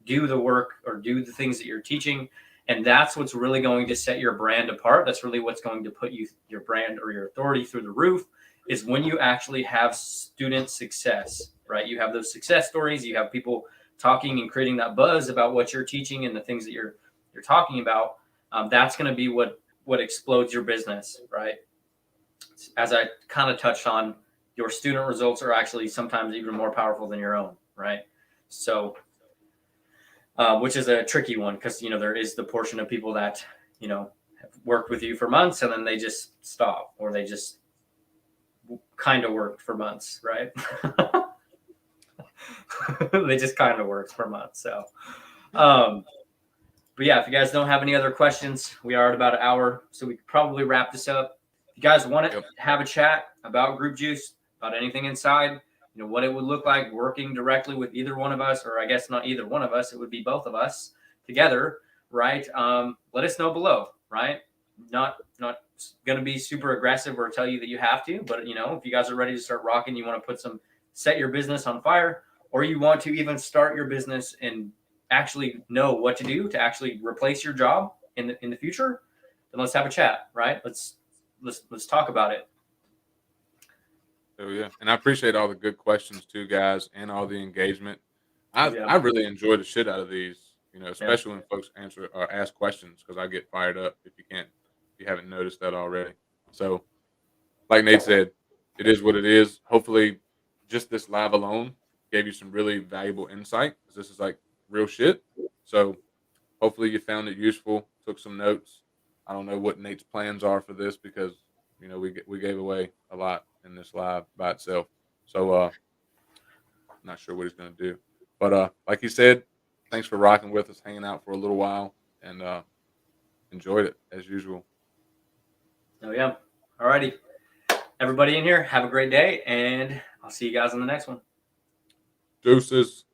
do the work or do the things that you're teaching. And that's what's really going to set your brand apart. That's really what's going to put your brand or your authority through the roof, is when you actually have student success, right? You have those success stories, you have people talking and creating that buzz about what you're teaching and the things that you're talking about. That's going to be what explodes your business, right? As I kind of touched on, your student results are actually sometimes even more powerful than your own, right? So, which is a tricky one, because there is the portion of people that have worked with you for months and then they just stop, or they just kind of worked for months, right? They just kind of worked for months. So, but yeah, if you guys don't have any other questions, we are at about an hour, so we could probably wrap this up. If you guys want to have a chat about Group Juice, about anything inside, what it would look like working directly with either one of us, or I guess not either one of us, it would be both of us together, right? Let us know below, right? Not going to be super aggressive or tell you that you have to, but if you guys are ready to start rocking, you want to set your business on fire, or you want to even start your business and actually know what to do to actually replace your job in the future, then let's have a chat, right? Let's talk about it. Oh yeah, and I appreciate all the good questions too, guys, and all the engagement. I really enjoy the shit out of these, especially when folks answer or ask questions, because I get fired up if you haven't noticed that already. So, like Nate said, it is what it is. Hopefully, just this live alone gave you some really valuable insight, because this is like real shit. So, hopefully, you found it useful, took some notes. I don't know what Nate's plans are for this, because we gave away a lot in this live by itself. So not sure what he's going to do. But like he said, thanks for rocking with us, hanging out for a little while, and enjoyed it as usual. Oh yeah. All righty. Everybody in here, have a great day, and I'll see you guys on the next one. Deuces.